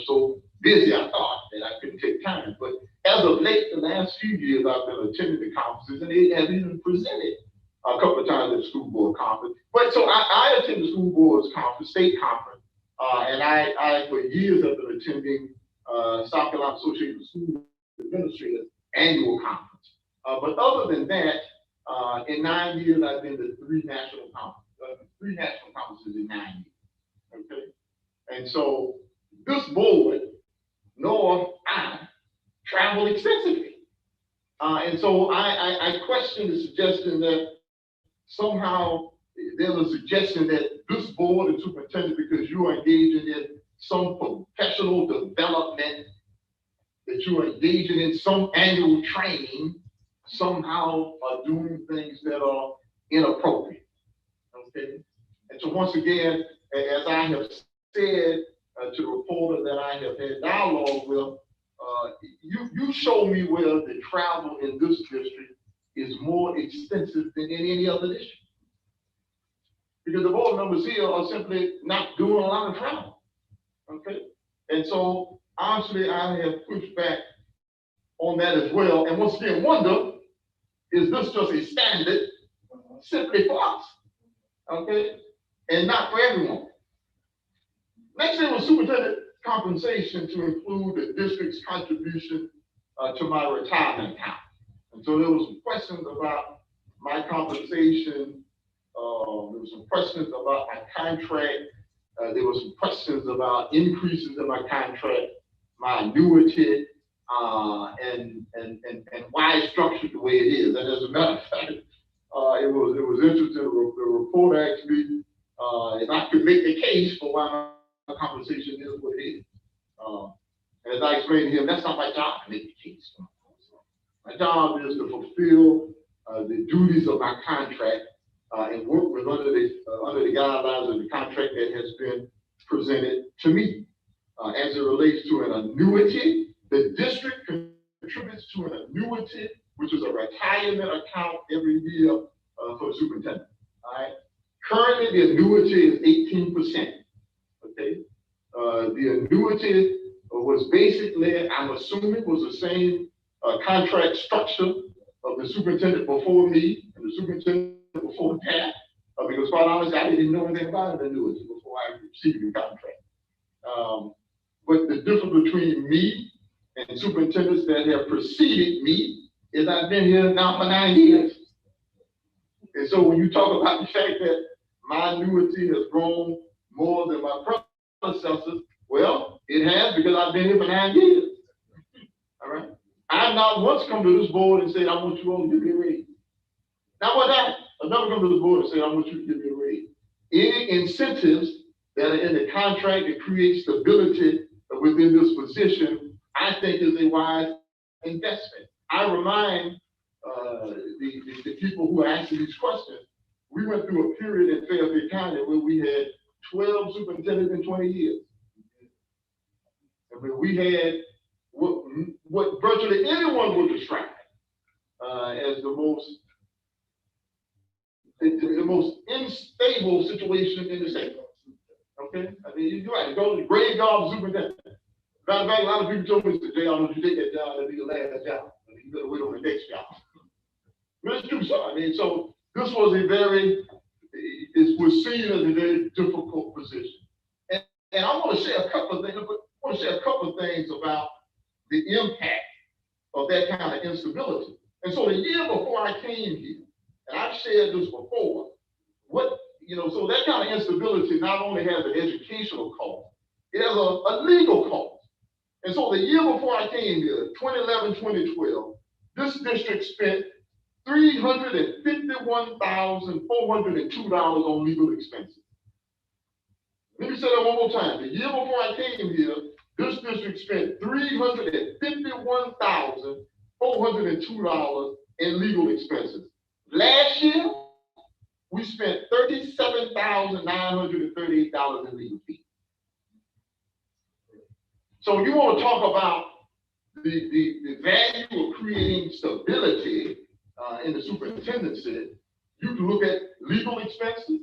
so busy, I thought that I couldn't take time. But as of late, the last few years, I've been attending the conferences, and they have even presented a couple of times at the school board conference. But so I attend the school board's conference, state conference, and I for years have been attending South Carolina Association of School Administrators annual conference. But other than that, in 9 years, I've been to three national conferences in 9 years. Okay, and so this board, nor I, travel extensively, and so I question the suggestion that somehow there's a suggestion that this board and superintendent, because you are engaging in some professional development, that you are engaging in some annual training, somehow are doing things that are inappropriate. Okay, and so once again, as I have said to the reporter that I have had dialogue with, you show me where the travel in this district is more extensive than in any other district. Because the board members here are simply not doing a lot of travel. Okay, and so honestly, I have pushed back on that as well. And once again, wonder, is this just a standard simply for us? Okay, and not for everyone. Next thing was superintendent compensation to include the district's contribution to my retirement account. And so there was some questions about my compensation. There was some questions about my contract. There were some questions about increases in my contract, my annuity, and why it's structured the way it is. And as a matter of fact, it was interesting. The report asked me if I could make the case for why my compensation is what it is. And as I explained to him, that's not my job to make the case. My job is to fulfill the duties of my contract and work with under the guidelines of the contract that has been presented to me. As it relates to an annuity, the district contributes to an annuity, which is a retirement account every year for the superintendent. All right. Currently, the annuity is 18%. Okay. The annuity was basically, I'm assuming, was the same contract structure of the superintendent before me and the superintendent before that. Because quite honestly, I didn't know anything about an annuity before I received the contract. But the difference between me and superintendents that have preceded me is I've been here now for 9 years. And so when you talk about the fact that my annuity has grown more than my predecessors, well, it has, because I've been here for 9 years. All right. I've not once come to this board and said, I want you all to give me a raise. Not one time. I've never come to this board and said, I want you to give me a raise. Any incentives that are in the contract that create stability within this position, I think is a wise investment. I remind the people who are asking these questions, we went through a period in Fairfield County where we had 12 superintendents in 20 years. And where we had what virtually anyone would describe as the most unstable situation in the state. Okay, I mean, you're right. Go to the grade job superintendent. Matter of fact, a lot of people told me, Mr. J, I don't know if you take that job, that'll be the last job. I mean, you better wait on the next job. But it's true, so I mean, so this was it was seen as a very difficult position. And I want to share a couple of things. I want to share a couple of things about the impact of that kind of instability. And so the year before I came here, and I've shared this before, so that kind of instability not only has an educational cost, it has a legal cost. And so the year before I came here, 2011, 2012, this district spent $351,402 on legal expenses. Let me say that one more time. The year before I came here, this district spent $351,402 in legal expenses. Last year, we spent $37,938 in legal fees. So you want to talk about the value of creating stability in the superintendency. You can look at legal expenses.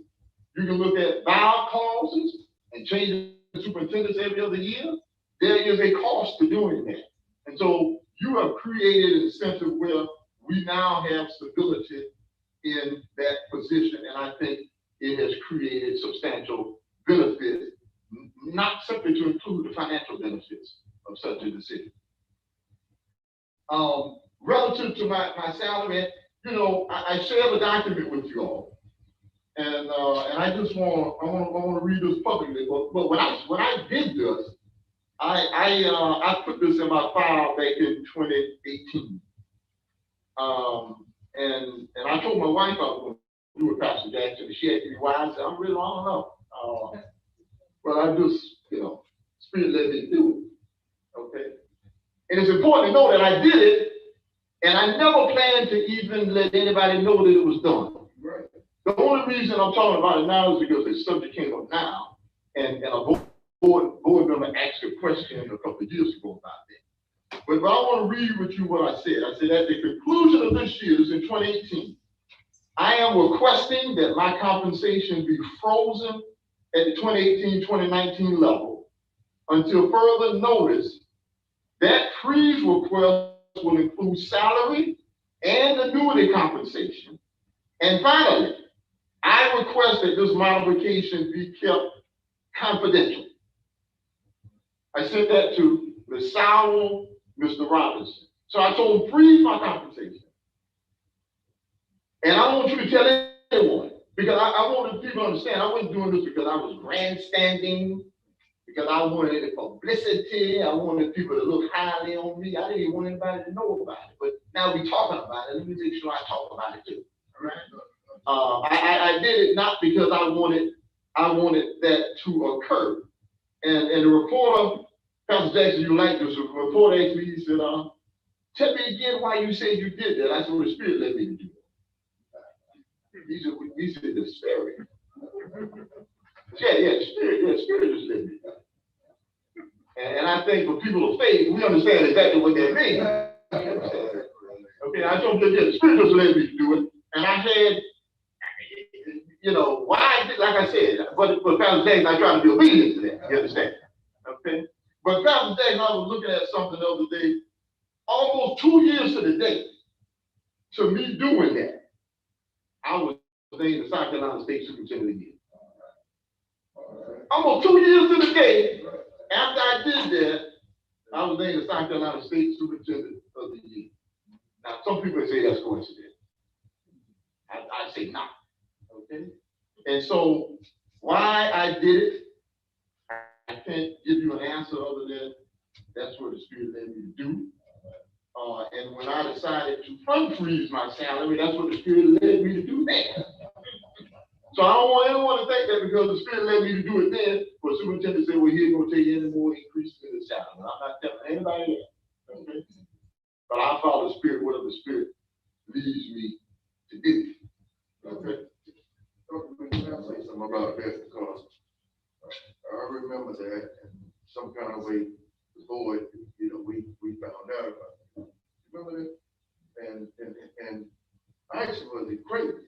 You can look at buyout clauses and changing superintendents every other year. There is a cost to doing that. And so you have created an incentive where we now have stability in that position. And I think it has created substantial benefits, not simply to include the financial benefits of such a decision. Relative to my salary, you know, I share the document with you all. And I just want to read this publicly. But when I did this, I put this in my file back in 2018. And I told my wife I was going to do with Pastor Jackson, and she asked me why. I said, I don't know. But I just, you know, Spirit let me do it. Okay. And it's important to know that I did it, and I never planned to even let anybody know that it was done. Right. The only reason I'm talking about it now is because the subject came up now, and a board member asked a question a couple of years ago about that. But I want to read with you what I said. I said, at the conclusion of this year, in 2018, I am requesting that my compensation be frozen at the 2018-2019 level until further notice. That freeze request will include salary and annuity compensation. And finally, I request that this modification be kept confidential. I sent that to Ms. Sowell, Mr. Robinson. So I told him, freeze my compensation. And I want you to tell anyone, because I wanted people to understand I wasn't doing this because I was grandstanding, because I wanted the publicity, I wanted people to look highly on me. I didn't even want anybody to know about it. But now we're talking about it. Let me make sure I talk about it too. All right? I did it not because I wanted that to occur. And the reporter, Pastor Jackson, you like this, the reporter asked me, he said, tell me again why you said you did that. I said, well, the Spirit led me to do it. He said, the Spirit. Yeah, Spirit just led me. And I think for people of faith, we understand exactly what that means. Okay, I told you, the Spirit just led me to do it. And I had, you know, why I did, like I said, but Pastor Jackson, I try to be obedient to that. You understand? Okay? But Pastor Jackson, I was looking at something the other day, almost 2 years to the day, to me doing that, I was named the South Carolina State Superintendent of the Year. Almost 2 years to the day after I did that, I was named the South Carolina State Superintendent of the Year. Now, some people say that's coincidence. I say not. Okay? And so, why I did it, I can't give you an answer other than that's what the Spirit led me to do. And when I decided to unfreeze my salary, that's what the Spirit led me to do then. So I don't want anyone to think that because the Spirit led me to do it then, for the superintendent to say, well, he ain't going to take any more increases in the salary. I'm not telling anybody that. Okay? But I follow the Spirit, whatever the Spirit leads me to do. Okay? I'll say something about that because I remember that in some kind of way, the board, you know, we found out about it. Remember that? And actually was it crazy?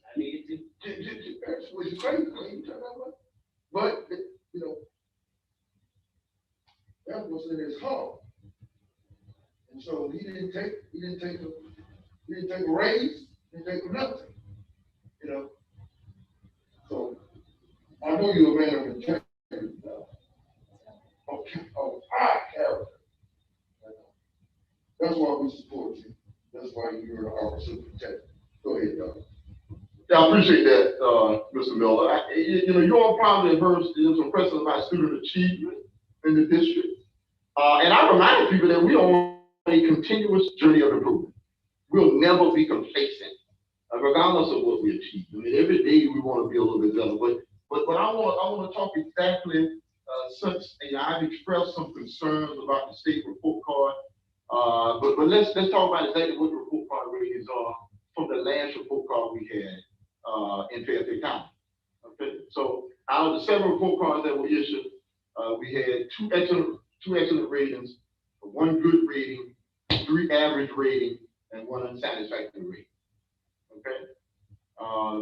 I needed to. Actually was it crazy? But you know, that was in his heart. And so he didn't take a raise, he didn't take nothing. You know. So I know you're a man of integrity, of high character. That's why we support you. That's why you're our superintendent. Go ahead, Doug. Yeah, I appreciate that, Mr. Miller. You know, you all probably have heard there's a question about student achievement in the district. And I remind people that we are on a continuous journey of improvement. We'll never be complacent, regardless of what we achieve. I mean, every day we want to be a little bit better. But I want to talk exactly, since I've expressed some concerns about the state report card. But let's talk about exactly what the report card ratings are from the last report card we had in Fairfield County. Okay, so out of the 7 report cards that were issued, we had two excellent ratings, 1 good rating, 3 average rating, and 1 unsatisfactory rating. Okay.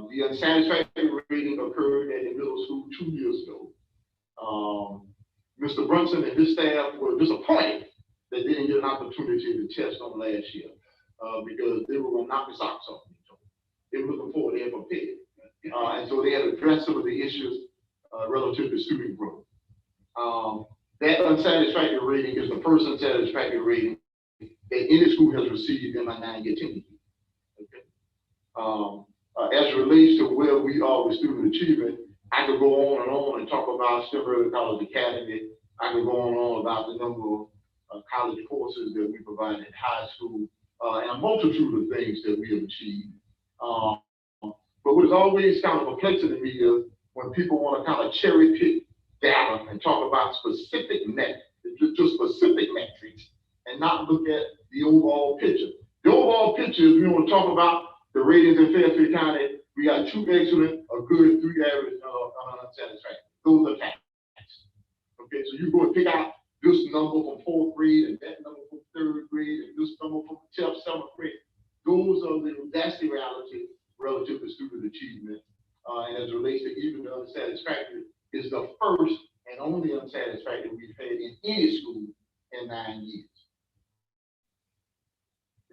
The unsatisfactory rating occurred at the middle school 2 years ago. Mr. Brunson and his staff were disappointed that they didn't get an opportunity to test them last year because they were going to knock the socks off me. They were looking forward, they had prepared. And so they had addressed some of the issues relative to student growth. That unsatisfactory rating is the first unsatisfactory rating that any school has received in my 9-year tenure. Okay. As it relates to where we are with student achievement, I could go on and talk about STEM College Academy. I could go on about the number of college courses that we provide in high school, and a multitude of things that we have achieved. But what is always kind of perplexing to me is when people want to kind of cherry pick data and talk about specific specific metrics and not look at the overall picture. The overall picture is we want to talk about the ratings in Fairfield County. We got 2 excellent, a good, 3 average, unsatisfactory. Those are facts. Okay, so you go and pick out this number from 4th grade and that number from 3rd grade and this number from 7th grade. That's the reality relative to student achievement. And as it relates to even the unsatisfactory, is the first and only unsatisfactory we've had in any school in 9 years.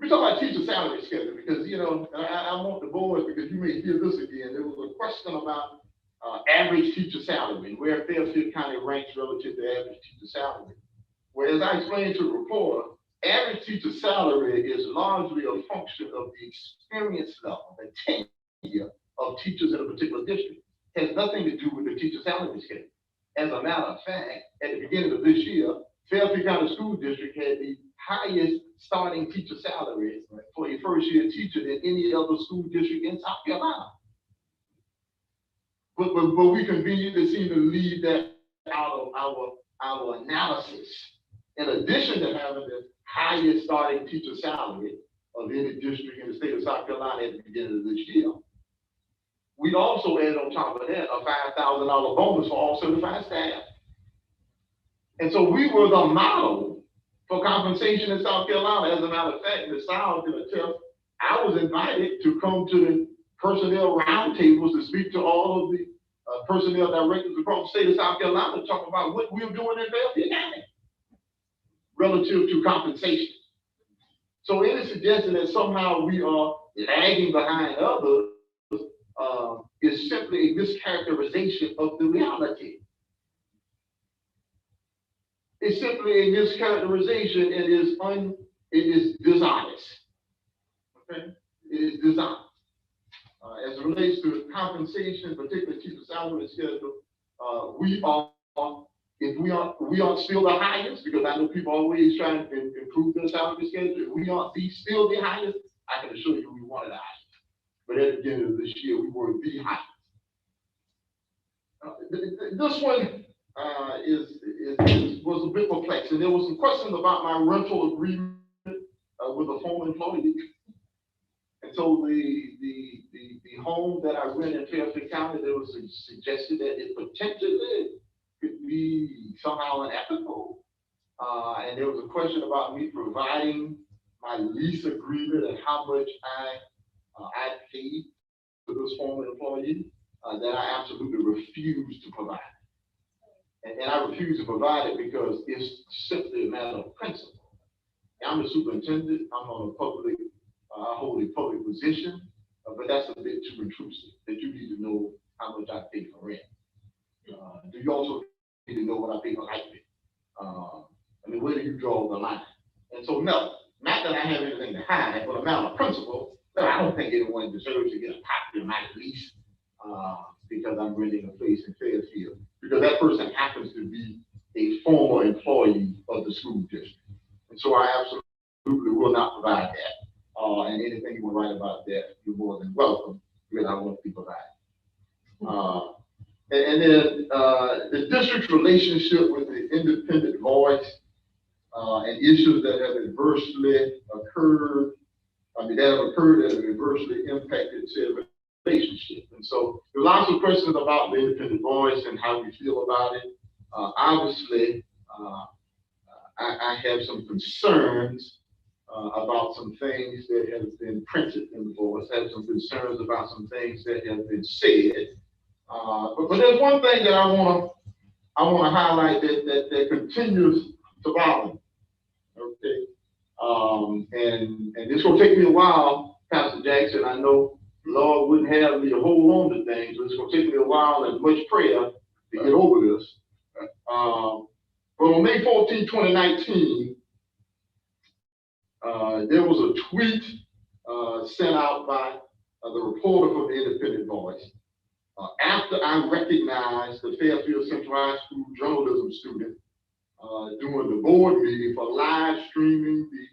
We talk about teacher salary schedule because, you know, I want the boys, because you may hear this again, there was a question about average teacher salary and where Fairfield County ranks relative to average teacher salary. Whereas I explained to the reporter, average teacher salary is largely a function of the experience level, the tenure of teachers in a particular district. It has nothing to do with the teacher salary scale. As a matter of fact, at the beginning of this year, Fairfield County School District had the highest starting teacher salary for a first-year teacher than any other school district in South Carolina. But we conveniently seem to leave that out of our analysis. In addition to having the highest starting teacher salary of any district in the state of South Carolina at the beginning of this year, we also added on top of that a $5,000 bonus for all certified staff. And so we were the model for compensation in South Carolina. As a matter of fact, the South did a test. I was invited to come to the personnel roundtables to speak to all of the personnel directors across the state of South Carolina to talk about what we were doing in Fairfield County relative to compensation. So any suggestion that somehow we are lagging behind others is simply a mischaracterization of the reality. It's simply a mischaracterization. It is dishonest. Okay, it is dishonest. As it relates to compensation, particularly teacher salary schedule, we aren't still the highest, because I know people always trying to improve their salary schedule. If we aren't still the highest, I can assure you we wanted the highest. But at the beginning of this year, we were the highest. This one was a bit perplexing. There was some questions about my rental agreement with a former employee. And so the home that I rent in Fairfield County, there was suggested that it potentially could be somehow unethical. And there was a question about me providing my lease agreement and how much I paid to this former employee that I absolutely refused to provide. And I refuse to provide it because it's simply a matter of principle. I'm the superintendent. I'm on a public, I hold a public position, but that's a bit too intrusive. That you need to know how much I pay for rent. Do you also need to know what I pay for light bill? I mean, where do you draw the line? And so, no, not that I have anything to hide, but a matter of principle. No, I don't think anyone deserves to get a copy of my lease because I'm renting a place in Fairfield, because that person happens to be a former employee of the school district. And so I absolutely will not provide that. And anything you want to write about that, you're more than welcome, because I won't be providing. And then the district's relationship with the independent voice and issues that have adversely occurred, that have adversely impacted said relationship. And so there are lots of questions about the independent voice and how we feel about it. Obviously, I have some concerns about some things that have been printed in the voice, have some concerns about some things that have been said. But there's one thing that I want to highlight that continues to bother me. Okay. And it's going to take me a while, Pastor Jackson. I know the Lord wouldn't have me to hold on to things, but it's going to take me a while and much prayer to get over this. But on May 14, 2019, there was a tweet sent out by the reporter from the Independent Voice. After I recognized the Fairfield Central High School journalism student during the board meeting for live streaming the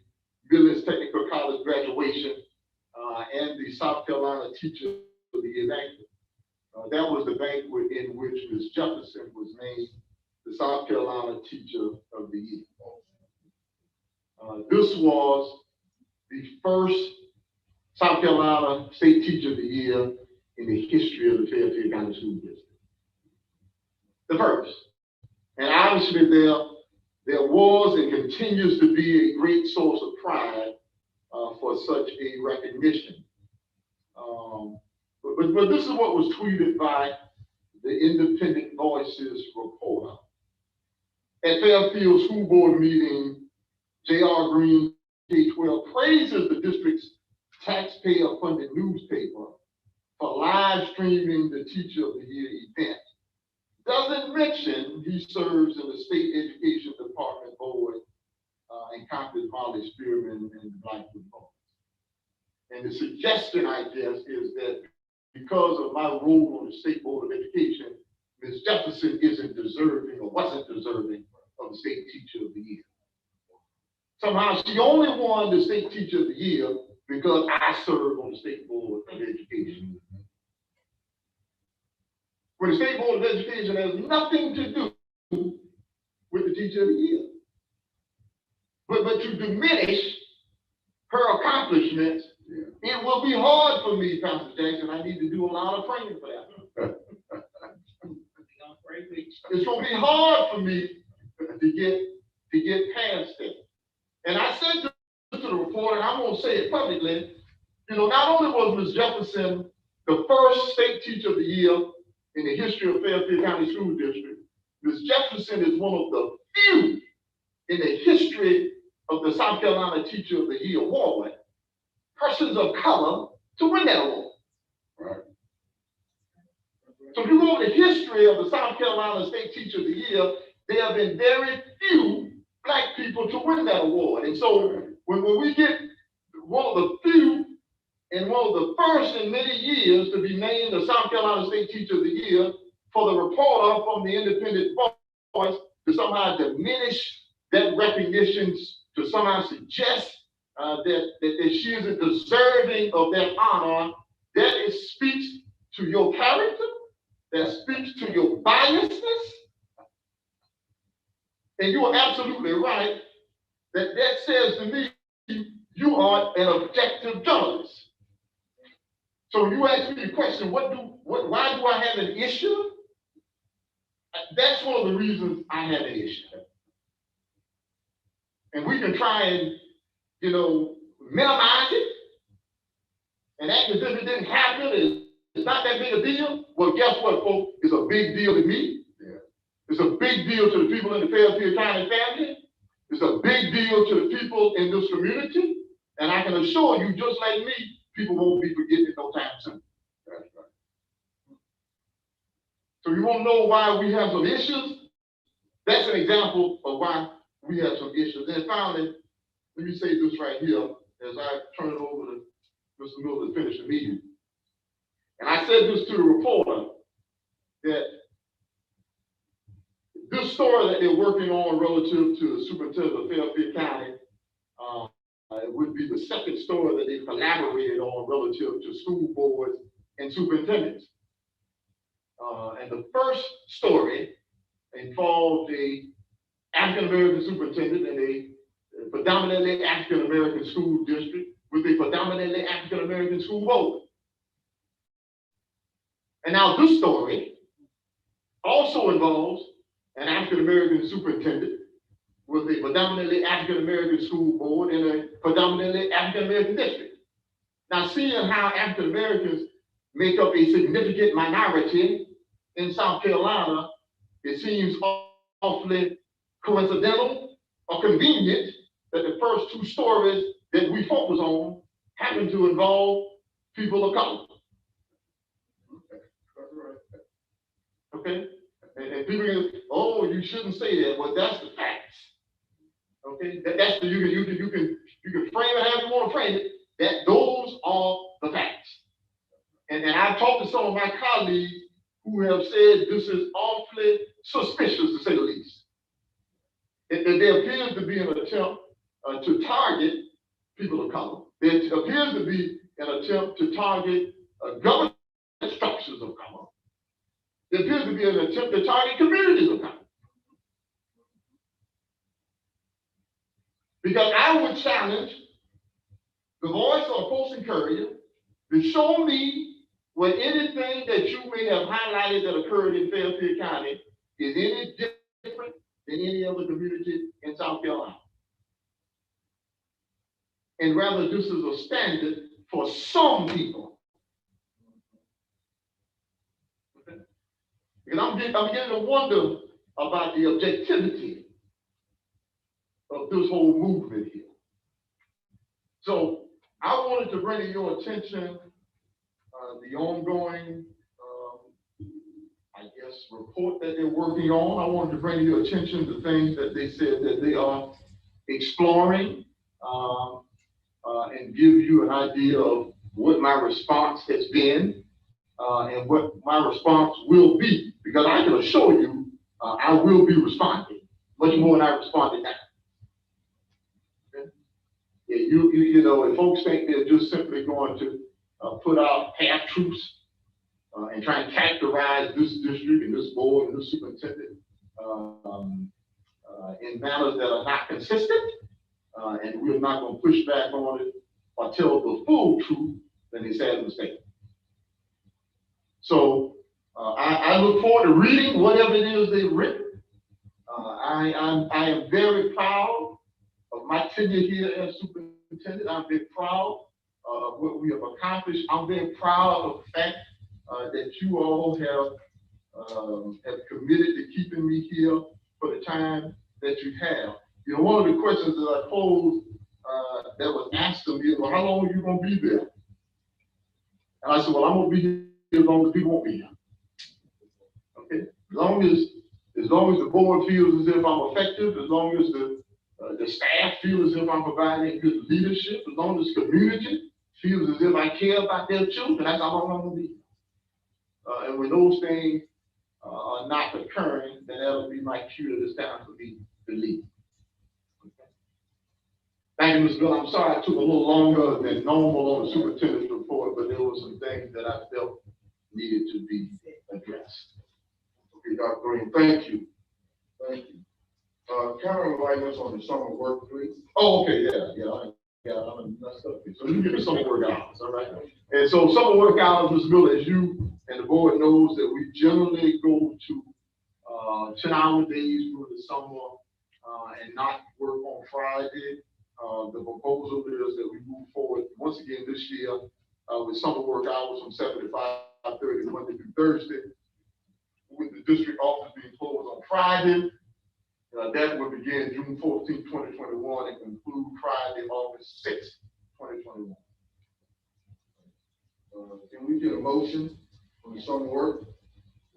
Billings Technical College graduation and the South Carolina Teacher of the Year banquet. That was the banquet in which Ms. Jefferson was named the South Carolina Teacher of the Year. This was the first South Carolina State Teacher of the Year in the history of the Fairfield County School District. The first. And obviously there was and continues to be a great source of pride for such a recognition. But this is what was tweeted by the Independent Voices reporter. At Fairfield School Board meeting, J.R. Green, K-12, praises the district's taxpayer-funded newspaper for live streaming the Teacher of the Year event. Doesn't mention he serves in the State Education Department Board and copies Molly Spearman and the Blackwood Board. And the suggestion, I guess, is that because of my role on the State Board of Education, Ms. Jefferson isn't deserving or wasn't deserving of the State Teacher of the Year. Somehow she only won the State Teacher of the Year because I serve on the State Board of Education. When the State Board of Education has nothing to do with the Teacher of the Year. But to diminish her accomplishments, it will be hard for me, Pastor Jackson. I need to do a lot of praying for that. It's going to be hard for me to get past that. And I said to the reporter, and I'm going to say it publicly, not only was Ms. Jefferson the first State Teacher of the Year in the history of Fairfield County School District, Ms. Jefferson is one of the few in the history of the South Carolina Teacher of the Year award, persons of color, to win that award. Right. So if you go over the history of the South Carolina State Teacher of the Year, there have been very few Black people to win that award. And so when we get one of the few and one of the first in many years to be named the South Carolina State Teacher of the Year, for the reporter from the Independent Voice to somehow diminish that recognition, to somehow suggest that she isn't deserving of that honor, that speaks to your character, that speaks to your biasness. And you are absolutely right that says to me, you are an objective journalist. So you ask me the question, why do I have an issue? That's one of the reasons I have an issue. And we can try and, minimize it and act as if it didn't happen. It's not that big a deal. Well, guess what, folks? It's a big deal to me. Yeah. It's a big deal to the people in the Fairfield County family. It's a big deal to the people in this community. And I can assure you, just like me, people won't be forgetting it no time soon. That's right. So you want to know why we have some issues? That's an example of why we have some issues. And finally, let me say this right here as I turn it over to Mr. Miller to finish the meeting. And I said this to the reporter, that this story that they're working on relative to the superintendent of Fairfield County, it would be the second story that they collaborated on relative to school boards and superintendents. And the first story involved a African-American superintendent in a predominantly African-American school district with a predominantly African-American school board. And now this story also involves an African-American superintendent with a predominantly African-American school board in a predominantly African-American district. Now, seeing how African-Americans make up a significant minority in South Carolina, it seems awfully coincidental or convenient that the first two stories that we focus on happen to involve people of color. Okay? And people go, oh, you shouldn't say that. Well, that's the facts. Okay? That's the, you can frame it however you want to frame it. That those are the facts. And I've talked to some of my colleagues who have said this is awfully suspicious, to say the least. There appears to be an attempt to target people of color. There appears to be an attempt to target government structures of color. There appears to be an attempt to target communities of color. Because I would challenge the Voice or Post and Courier to show me where anything that you may have highlighted that occurred in Fairfield County is any different than any other community in South Carolina. And rather, this is a standard for some people. Okay? Because I'm beginning to wonder about the objectivity of this whole movement here. So I wanted to bring to your attention the ongoing, I guess, report that they're working on. I wanted to bring to your attention the things that they said that they are exploring and give you an idea of what my response has been and what my response will be. Because I can assure you, I will be responding much more than I responded now. Yeah, you know, if folks think they're just simply going to put out half truths and try and characterize this district and this board and this superintendent in manners that are not consistent, and we're not going to push back on it or tell the full truth, then they say a mistake. So I look forward to reading whatever it is they've written. I am very proud of my tenure here as superintendent. I'm very proud of what we have accomplished. I'm very proud of the fact that you all have committed to keeping me here for the time that you have. You know, one of the questions that I posed that was asked of me, well, how long are you going to be there? And I said, well, I'm going to be here as long as people won't be here. Okay, as long as the board feels as if I'm effective, as long as the staff feels as if I'm providing good leadership, as long as the community feels as if I care about their children, that's how long I'm going to be. And when those things are not occurring, then that'll be my cue that it's time for me to leave. Okay. Thank you, Ms. Bill. I'm sorry I took a little longer than normal on the superintendent's report, but there were some things that I felt needed to be addressed. Okay, Dr. Green, thank you. Thank you. Karen would like us on the summer work, please. Oh, okay, I'm messed up here. So you give me summer work hours, all right? And so summer work hours, Ms. Miller, as you and the board knows that we generally go to 10-hour days through the summer and not work on Friday. The proposal is that we move forward once again this year with summer work hours from 7 to 5:30 Monday through Thursday, with the district office being closed on Friday. That will begin June 14, 2021 and conclude Friday, August 6, 2021. Can we get a motion on the summer work?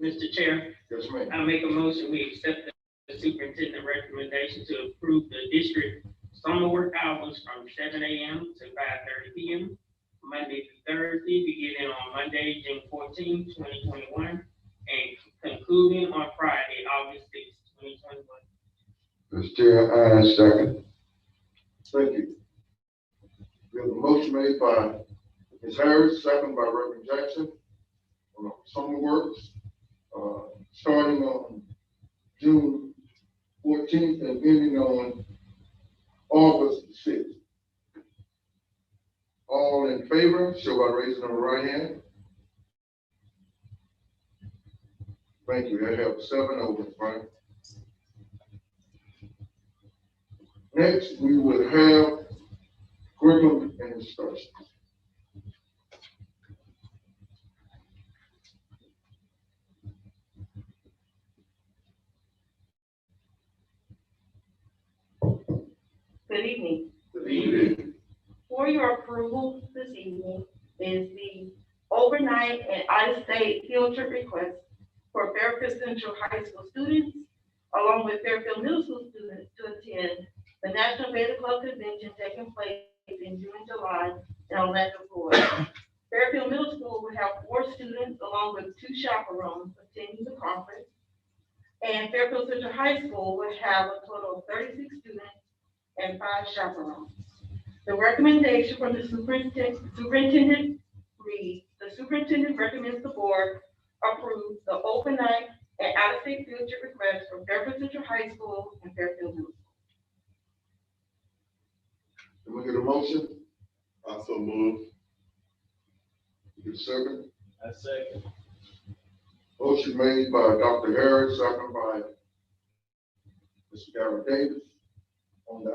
Mr. Chair, Yes, ma'am. I make a motion, we accept the superintendent recommendation to approve the district summer work hours from 7 a.m. to 5:30 p.m. Monday through Thursday, beginning on Monday, June 14, 2021, and concluding on Friday, August 6, 2021. Mr. Chair, I second. Thank you. We have a motion made by Ms. Harris, second by Reverend Jackson, on summer works, starting on June 14th and ending on August 6th. All in favor, show by raising of the right hand. Thank you. I have 7 over, right? Next, we will have curriculum and instruction. Good evening. Good evening. For your approval this evening is the overnight and out-of-state field trip request for Fairfield Central High School students, along with Fairfield Middle School students, to attend the National Beta Club Convention taking place in June and July in Orlando, Florida. Fairfield Middle School will have 4 students along with 2 chaperones attending the conference. And Fairfield Central High School will have a total of 36 students and 5 chaperones. The recommendation from the superintendent reads: the superintendent recommends the board approve the overnight and out-of-state field trip request for Fairfield Central High School and Fairfield Middle School. Can we get a motion? Also move. Get a second? I second. Motion made by Dr. Harris, second by Mr. Garrett Davis on the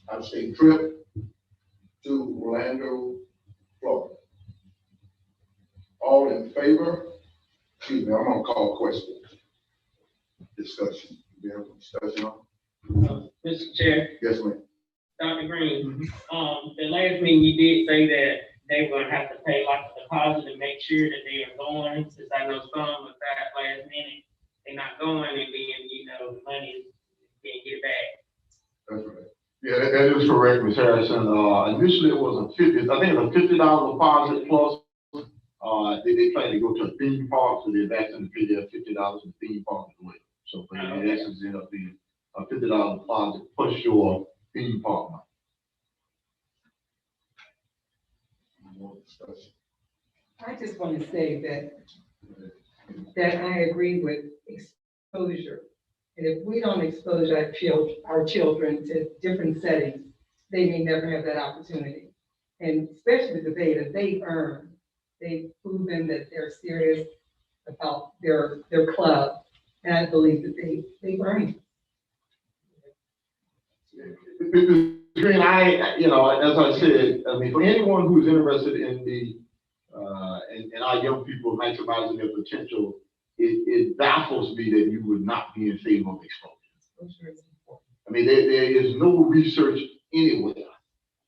out-of-state trip to Orlando, Florida. All in favor? Excuse me, I'm gonna call question. Discussion. We have discussion on? Mr. Chair, Yes, ma'am. Dr. Green, the last meeting you did say that they were gonna have to pay like a deposit to make sure that they are going, since I know some of that last minute, they're not going, and then, the money can't get back. That's right. Yeah, that is correct, Ms. Harrison. Initially it was I think it was a $50 deposit plus, they plan to go to a theme park, so they're back to pay their $50 in theme park as well. So, but in essence, it ended up being a $50 deposit plus your theme park money. More discussion. I just want to say that I agree with exposure. And if we don't expose our children to different settings, they may never have that opportunity. And especially the beta, they've proven that they're serious about their club. And I believe that they've earned it. Green, as I said, for anyone who's interested in in our young people maximizing their potential, it baffles me that you would not be in favor of exposure. There is no research anywhere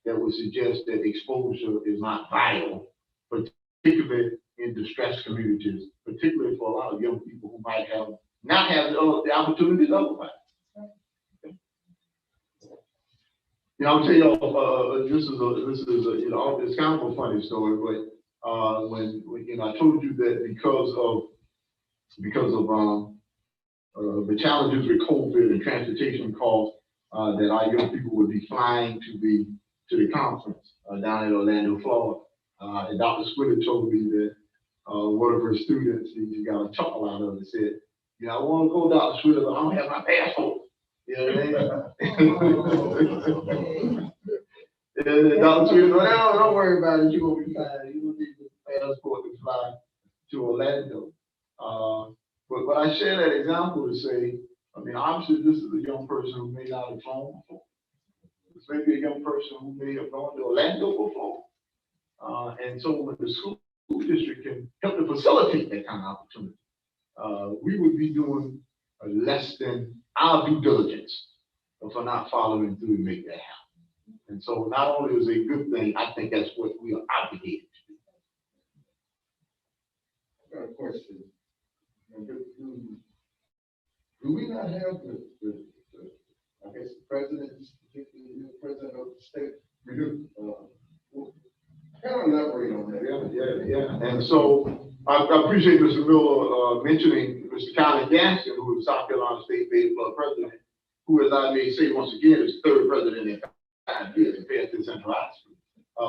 that would suggest that exposure is not vital, particularly in distressed communities, particularly for a lot of young people who might not have the opportunities otherwise. I'll tell you, this is it's kind of a funny story, but when I told you that because of the challenges with COVID and transportation costs, that our young people would be flying to the conference down in Orlando, Florida. And Dr. Squitter told me that one of her students, he got a chuckle out of it, said, I want to go, Dr. Squitter, but I don't have my passport. You know what I mean? And Dr. Squitter, no, don't worry about it. You're going to be fine. You will need the passport to fly to Orlando. But I share that example to say, obviously this is a young person who may not have flown before. This may be a young person who may have gone to Orlando before. And so when the school district can help to facilitate that kind of opportunity, we would be doing less than our due diligence for not following through to make that happen. And so not only is it a good thing, I think that's what we are obligated to do. I got a question. Do we not have the president, particularly the president of the state? We do. Kind of elaborate on that. Yeah. And so I appreciate Mr. Miller mentioning Mr. KYLIE Gaston, who is South Carolina State Beta Club president, who, as I may say once again, is third president in 5 years in Fairfield Central High School.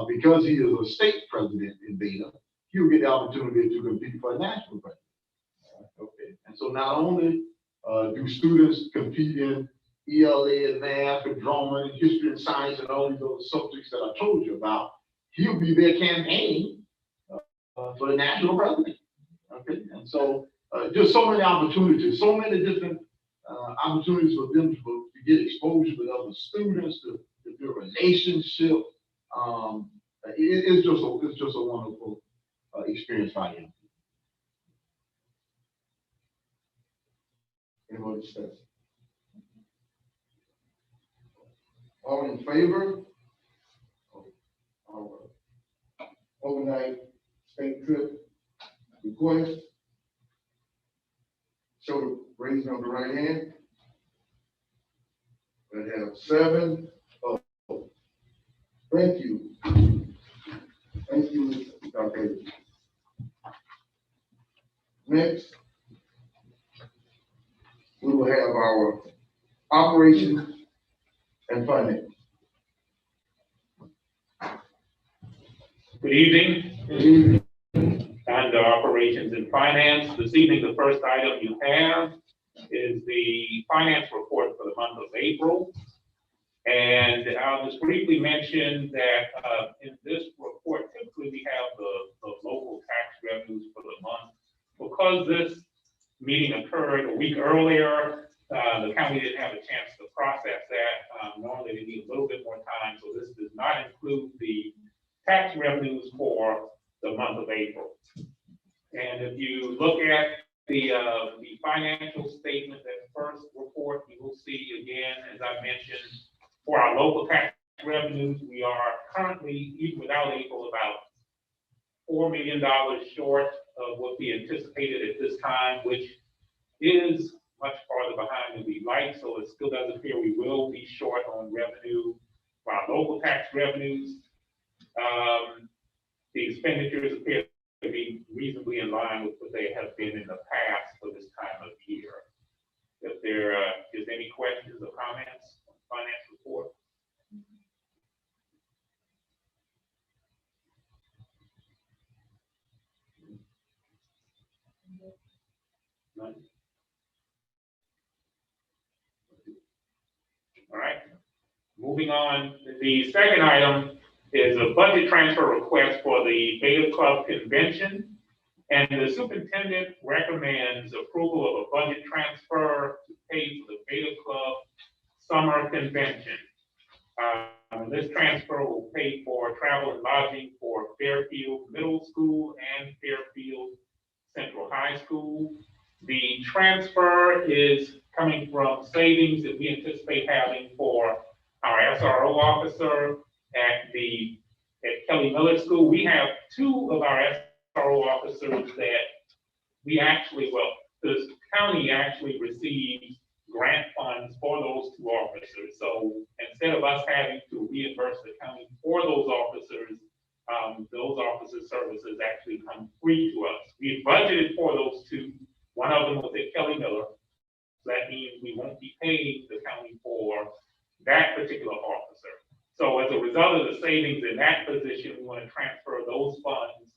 Because he is a state president in Beta, he'll get the opportunity to compete for a national president. Okay. And so not only do students compete in ELA and math and drama and history and science and all these other subjects that I told you about, he'll be there campaigning for the national president. Okay. And so just so many opportunities, so many different opportunities for them to to get exposure with other students, to build relationship. It's just a wonderful experience for you. Any more discussion? All in favor of our overnight state trip request? Show the raising of the right hand. We have 7. Thank you. Thank you, Dr. Next, we will have our operations and finance. Good evening. Good evening. Under Operations and Finance, this evening, the first item you have is the finance report for the month of April. And I'll just briefly mention that in this report, typically we have the local tax revenues for the month. Because this meeting occurred a week earlier, the county didn't have a chance to process that. Normally they need a little bit more time, so this does not include the tax revenues for the month of April. And if you look at the financial statement, that first report, you will see again, as I mentioned, for our local tax revenues, we are currently, even without April, about $4 million short of what we anticipated at this time, which is much farther behind than we'd like. So it still does appear we will be short on revenue for our local tax revenues. The expenditures appear to be reasonably in line with what they have been in the past for this time of year. If there is any questions or comments on the finance report. None? All right. Moving on, the second item is a budget transfer request for the Beta Club Convention. And the superintendent recommends approval of a budget transfer to pay for the Beta Club Summer Convention. This transfer will pay for travel and lodging for Fairfield Middle School and Fairfield Central High School. The transfer is coming from savings that we anticipate having for our SRO officer at Kelly Miller School. We have 2 of our SRO officers that we actually, the county actually receives grant funds for those 2 officers. So instead of us having to reimburse the county for those officers services actually come free to us. We budgeted for those 2. One of them was at Kelly Miller. That means we won't be paying the county for that particular officer. So as a result of the savings in that position, we want to transfer those funds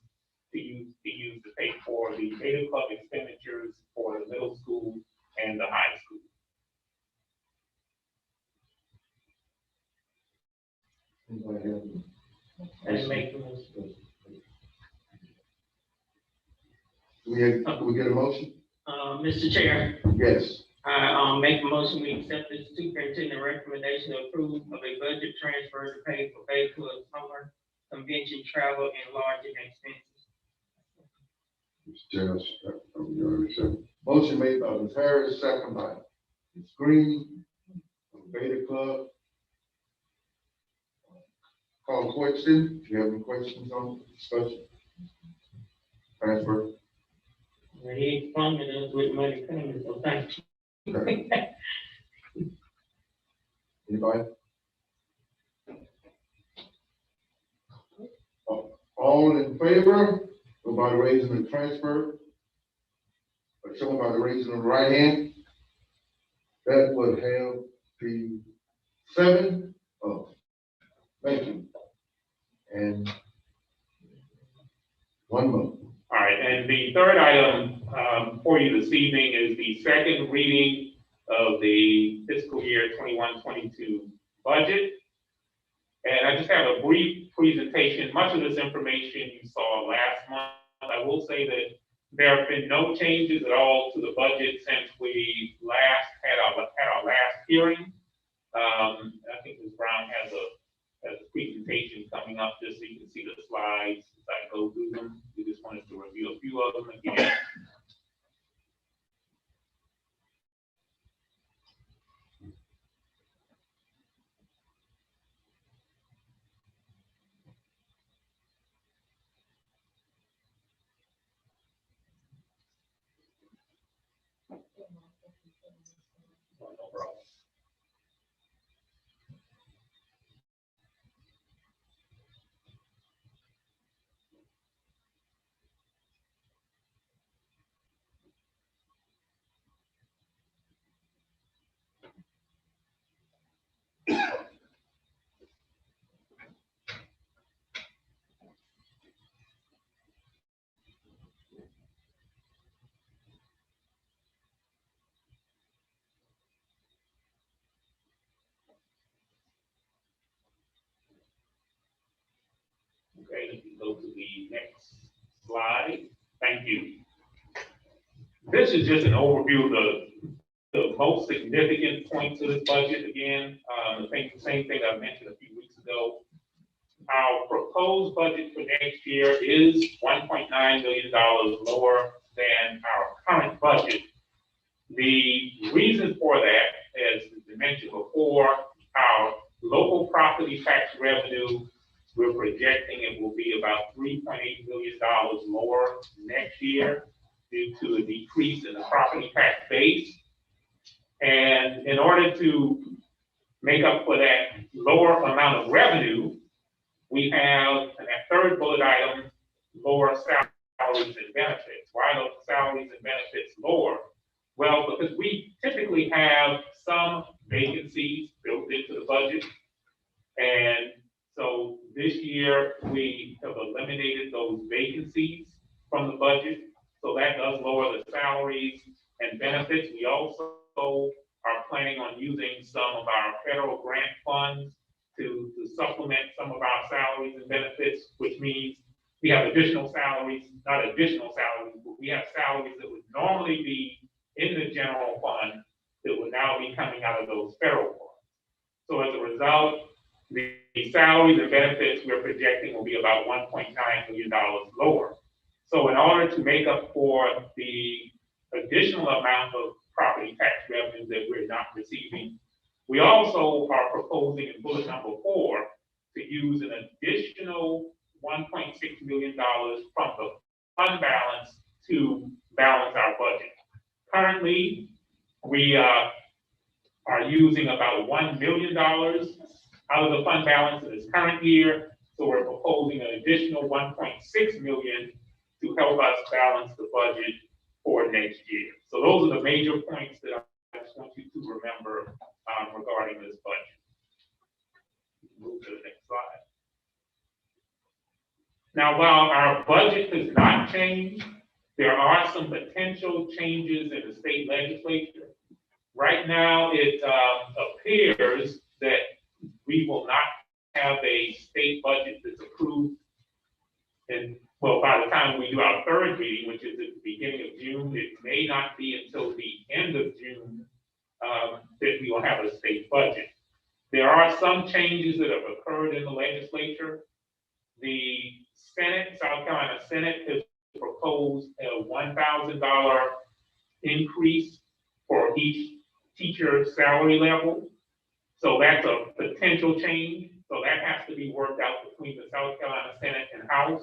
to use to pay for the Beta Club expenditures for the middle school and the high school. And make the motion. We get a motion? Mr. Chair, Yes. I make a motion, we accept the superintendent recommendation to approve of a budget transfer to pay for Beta Club Summer Convention travel and lodging expenses. Motion made by Ms. Harris, second by Ms. Green, from Beta Club. Call question. Do you have any questions on discussion? Transfer. He funded us with money coming, so thank you. Okay. Anybody? All in favor? Go by the raising the transfer. Or shown by the raising of the right hand. That would have the 7. Oh, thank you. And 1 more. All right, and the third item for you this evening is the second reading of the fiscal year 21-22 budget. And I just have a brief presentation. Much of this information you saw last month. I will say that there have been no changes at all to the budget since we last had our last hearing. review of them again. No problem. Okay, if you go to the next slide, thank you. This is just an overview of the most significant points of this budget. Again, the same thing I mentioned a few weeks ago. Our proposed budget for next year is $1.9 million lower than our current budget. The reason for that, as we mentioned before, our local property tax revenue, we're projecting it will be about $3.8 million lower next year due to a decrease in the property tax base. And in order to make up for that lower amount of revenue, we have, in that third bullet item, lower salaries and benefits. Why are those salaries and benefits lower? Well, because we typically have some vacancies built into the budget. And so this year, we have eliminated those vacancies from the budget. So that does lower the salaries and benefits. We also are planning on using some of our federal grant funds to supplement some of our salaries and benefits, which means we have additional salaries, not additional salaries, but we have salaries that would normally be in the general fund that would now be coming out of those federal funds. So as a result, the salaries and benefits we're projecting will be about $1.9 million lower. So in order to make up for the additional amount of property tax revenue that we're not receiving, we also are proposing in bullet number 4 to use an additional $1.6 million from the fund balance to balance our budget. Currently, we are using about $1 million out of the fund balance in this current year. So we're proposing an additional $1.6 million to help us balance the budget for next year. So those are the major points that I just want you to remember regarding this budget. Move to the next slide. Now, while our budget does not change, there are some potential changes in the state legislature. Right now, it appears that we will not have a state budget that's approved. And well, by the time we do our third meeting, which is at the beginning of June, it may not be until the end of June that we will have a state budget. There are some changes that have occurred in the legislature. The Senate, South Carolina Senate, has proposed a $1,000 increase for each teacher salary level. So that's a potential change. So that has to be worked out between the South Carolina Senate and House.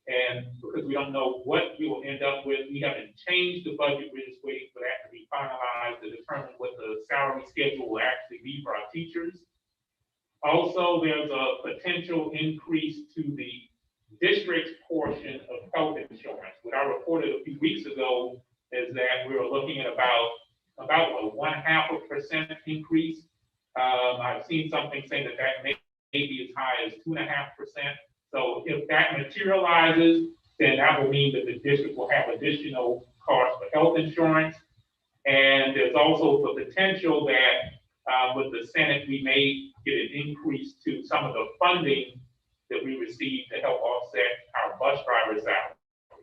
And because we don't know what we will end up with, we haven't changed the budget. We're just waiting for that to be finalized to determine what the salary schedule will actually be for our teachers. Also, there's a potential increase to the district's portion of health insurance. What I reported a few weeks ago is that we were looking at about a 0.5% increase. I've seen something saying that may be as high as 2.5%. So if that materializes, then that will mean that the district will have additional costs for health insurance. And there's also the potential that with the Senate, we may get an increase to some of the funding that we receive to help offset our bus driver salary.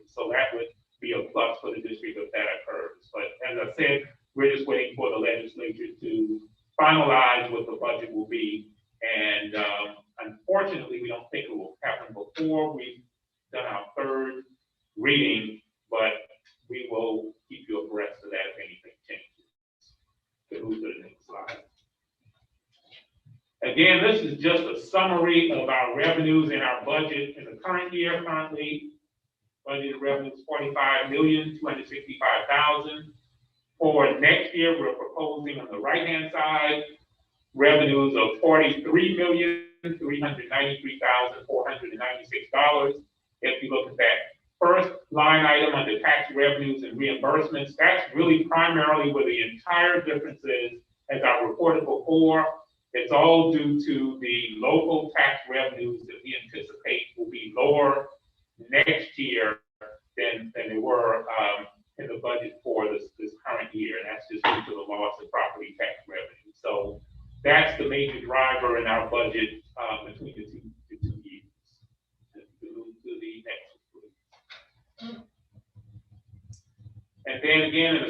So that would be a plus for the district if that occurs. But as I said, we're just waiting for the legislature to finalize what the budget will be. And unfortunately, we don't think it will happen before we've done our third reading, but we will keep you abreast of that if anything changes. So move to the next slide. Again, this is just a summary of our revenues in our budget in the current year. Currently, budgeted revenue is $45,265,000. For next year, we're proposing on the right-hand side revenues of $43,393,496. If you look at that first line item under tax revenues and reimbursements, that's really primarily where the entire difference is. As I reported before, it's all due to the local tax revenues that we anticipate will be lower next year than they were in the budget for this current year. And that's just due to the loss of property tax revenue. So that's the major driver in our budget between the two years. Move to the next one, please. And then again, in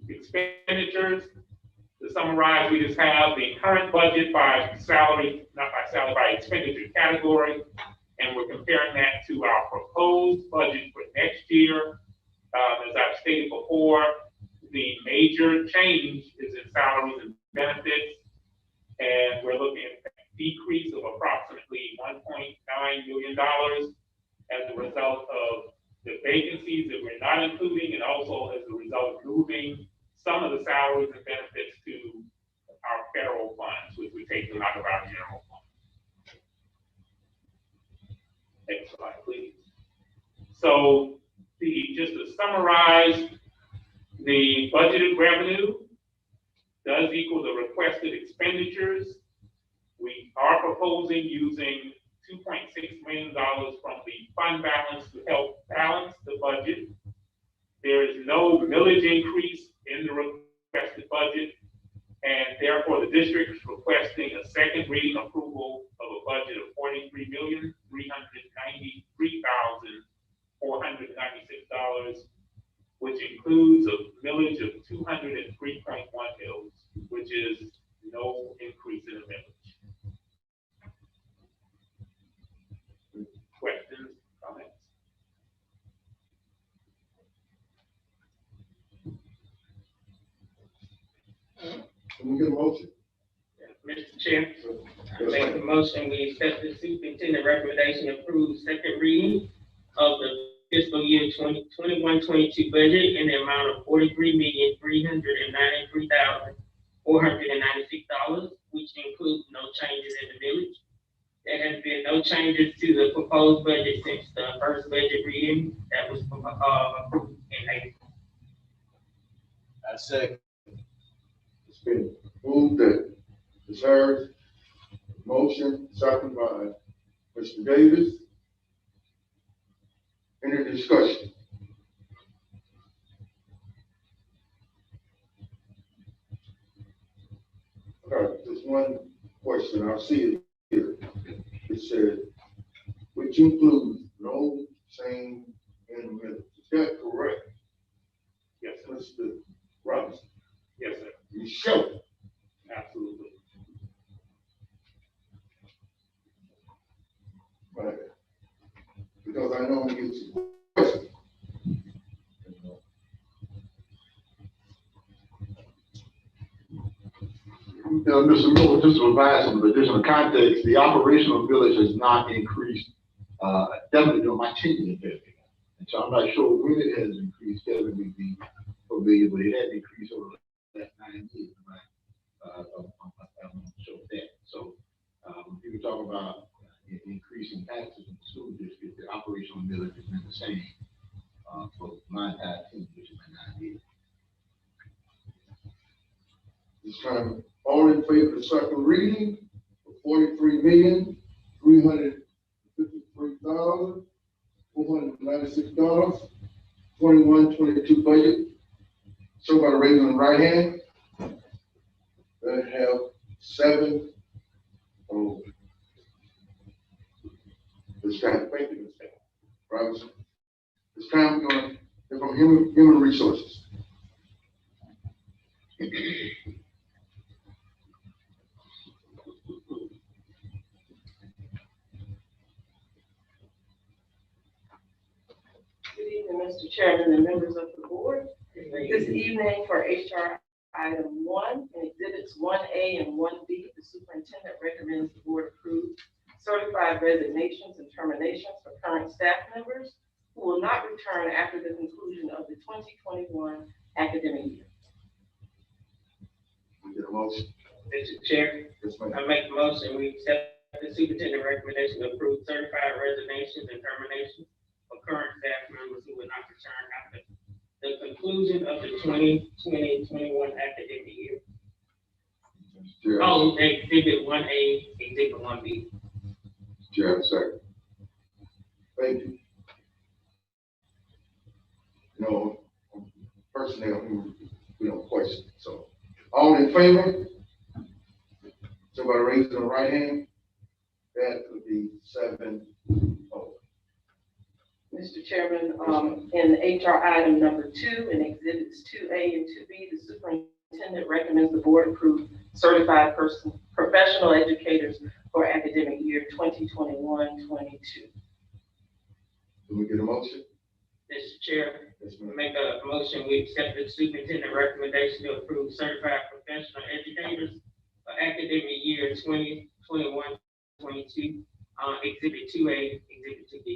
the expenditures, to summarize, we just have the current budget by salary, not by salary, by expenditure category, and we're comparing that to our proposed budget for next year. As I've stated before, the major change is in salaries and benefits, and we're looking at a decrease of approximately $1.9 million as a result of the vacancies that we're not including, and also as a result of moving some of the salaries and benefits to our federal funds, which we're taking out of our general fund. Next slide, please. So just to summarize, the budgeted revenue does equal the requested expenditures. We are proposing using $2.6 million from the fund balance to help balance the budget. There is no millage increase in the requested budget, and therefore the district is requesting a second reading approval of a budget of $43,393,496, which includes a millage of 203.1 mils, which is no increase in the millage. Questions, comments? Can we get a motion? Mr. Chair, I make the motion, we accept the superintendent recommendation to approve second reading of the fiscal year 2021-22 budget in the amount of $43,393,496, which includes no changes in the village. There has been no changes to the proposed budget since the first budget reading that was approved in April. I second. It's been moved that it's heard. Motion, second by Mr. Davis. Any discussion? All right, just one question. I see it here. It said, which includes no change in the middle. Is that correct? Yes, sir. Mr. Robinson? Yes, sir. You sure? Absolutely. Right. Because I know I'm getting some questions. Mr. Miller, just to provide some additional context, the operational village has not increased, definitely during my tenure there. And so I'm not sure when it has increased, Kevin would be familiar, but it has increased over the last 9 years, right? I'm sure of that. So if you talk about increasing taxes in the school district, the operational village has been the same for my entire tenure, which is my 9 years. This time, all in favor of the second reading of $43,353,496, 21-22 budget. Show by the raising of the right hand. That have 7. Oh, this time, thank you, Mr. Robinson. This time we're going to hear from human resources. you, Mr. Chairman and members of the board. This evening for HR item 1 and exhibits 1A and 1B, the superintendent recommends the board approve certified resignations and terminations for current staff members who will not return after the conclusion of the 2021 academic year. We get a motion. Mr. Chair, Yes, ma'am. I make the motion, we accept the superintendent recommendation to approve certified resignations and terminations for current staff members who will not return after the conclusion of the 2020-21 academic year. Chair, Oh, exhibit 1A, exhibit 1B. Chair, second. Thank you. No, personnel, we don't question, so. All in favor? Somebody raise their right hand. That would be 7-0. Mr. Chairman, in HR item number 2 and exhibits 2A and 2B, the superintendent recommends the board approve certified professional educators for academic year 2021-22. Do we get a motion? Mr. Chair, Yes, I ma'am. make a motion, we accept the superintendent recommendation to approve certified professional educators for academic year 2021-22, exhibit 2A, exhibit 2B.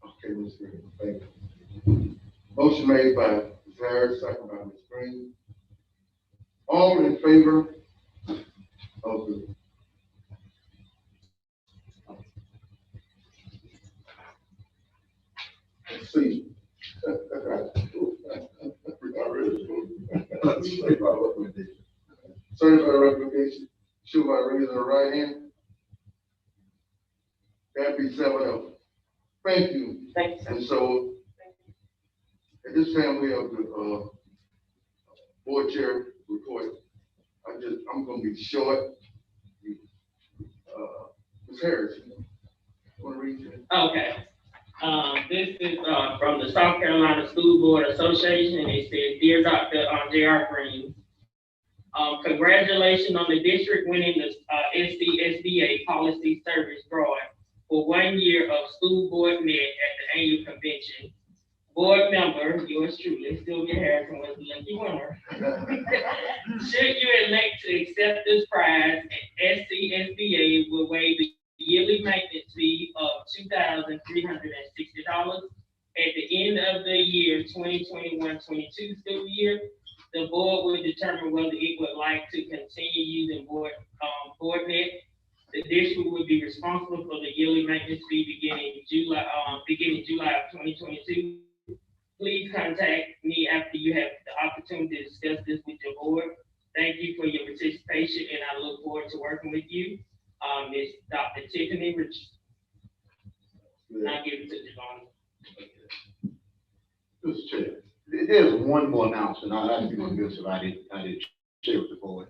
Okay, Ms. Green, thank you. Motion made by Ms. Harris, second by Ms. Green. All in favor of the let's see. Certified recommendation, show by raising the right hand. That'd be 7-0. Thank you. Thank you, sir. And so, at this time, we have the, board chair report. I'm gonna be short. Ms. Harris, you wanna read it? Okay. This is, from the South Carolina School Board Association. It says, Dear Dr. J.R. Green, congratulations on the district winning the SCSDA Policy Service Drawing for 1 year of school board met at the annual convention. Board member, yours truly, Sylvia Harrison, was the lucky winner. Should you elect to accept this prize, SCSDA will waive the yearly maintenance fee of $2,360 at the end of the year 2021-22 school year. The board will determine whether it would like to continue using BoardNet. The district will be responsible for the yearly maintenance fee beginning July of 2022. Please contact me after you have the opportunity to discuss this with your board. Thank you for your participation, and I look forward to working with you. Ms. Dr. Tiffany Richardson. And I'll give it to Javon. Mr. Chair, there's one more announcement. I'd be remiss if I didn't share with the board.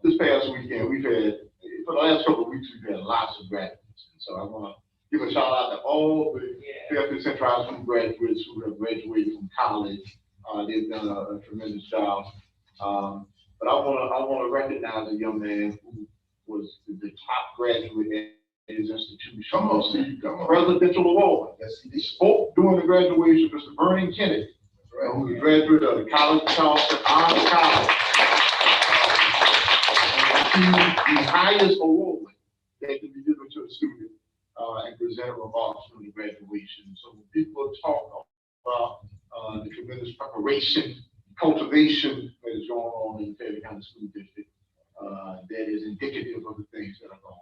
This past weekend, we've had, for the last couple of weeks, we've had lots of graduates. And so I want to give a shout out to all the Fairfield Central High School graduates who have graduated from college. They've done a tremendous job. But I want to recognize a young man who was the top graduate at his institution. Come on, Steve, come on. Presidential award. Yes, He spoke during the graduation, Mr. Vernon Kennedy, who was a graduate of the College of Charleston Honors College. The highest award that can be given to a student and presented remarks from the graduation. So when people talk about the tremendous preparation, cultivation that is going on in the Fairfield County School District, that is indicative of the things that are going on.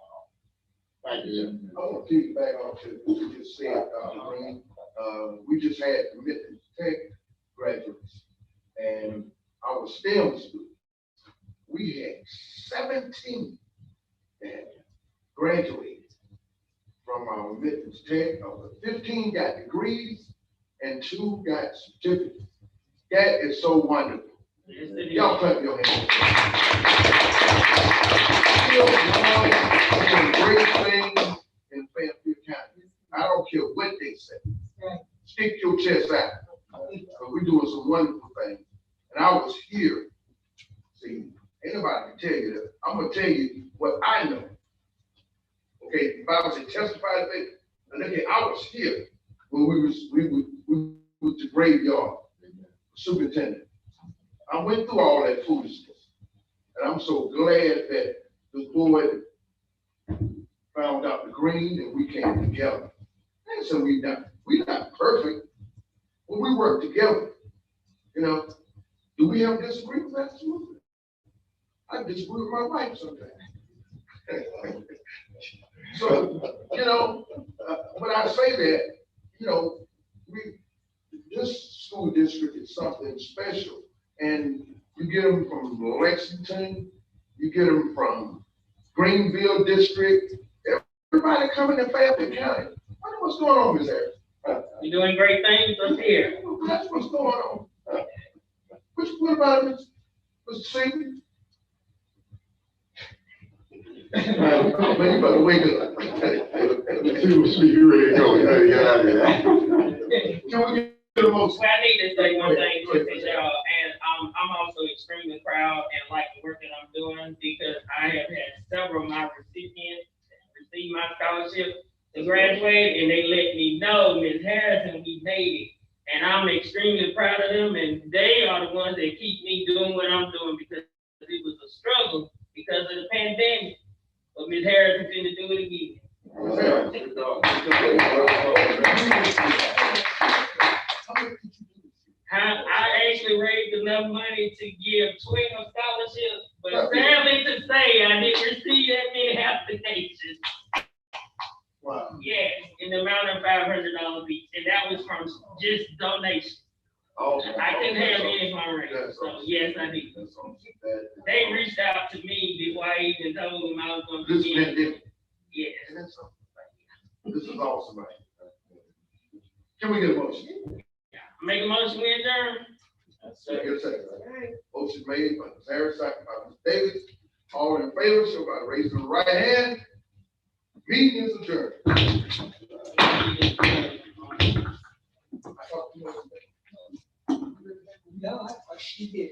Thank you, sir. I want to piggyback off to what you just said, Green. We just had Commitment Tech graduates and our STEM students. We had 17 that graduated from our Commitment Tech. 15 got degrees and 2 got certificates. That is so wonderful. Y'all clap your hands. Still doing great things in Fairfield County. I don't care what they say. Stick your chest out. We're doing some wonderful things. And I was here. See, anybody can tell you that. I'm gonna tell you what I know. Okay, if I was to testify today, and look at, I was here when we was the graveyard superintendent. I went through all that foolishness, and I'm so glad that the board found out the green and we came together. And so we not perfect, but we work together. You know, do we have disagreements? Absolutely. I disagree with my wife sometimes. So, you know, when I say that, you know, this school district is something special. And you get them from Lexington, you get them from Greenville District, everybody coming to Fairfield County. What's going on, Ms. Harris? You're doing great things up here. That's what's going on. What about Mr. Singh? Man, you better wake up. Let's see what she ready to go. Get out of here. Can we get a motion? Well, I need to say one thing to y'all, and I'm also extremely proud and like the work that I'm doing because I have had several of my recipients receive my scholarship to graduate, and they let me know, Ms. Harrison, we made it. And I'm extremely proud of them, and they are the ones that keep me doing what I'm doing because it was a struggle because of the pandemic. But Ms. Harrison finna do it again. I actually raised enough money to give 12 scholarships, but sadly to say, I didn't receive that many applications. Wow. Yes, in the amount of $500 each, and that was from just donations. Awesome. I didn't have any fundraisers, so yes, I did. They reached out to me before I even told them I was going to This be been in. different. Yes. This is awesome, man. Can we get a motion? Make a motion, we adjourn. Second. Motion made by Ms. Harris, second by Ms. Davis. All in favor, show by raising the right hand. Meeting is adjourned. No, she did.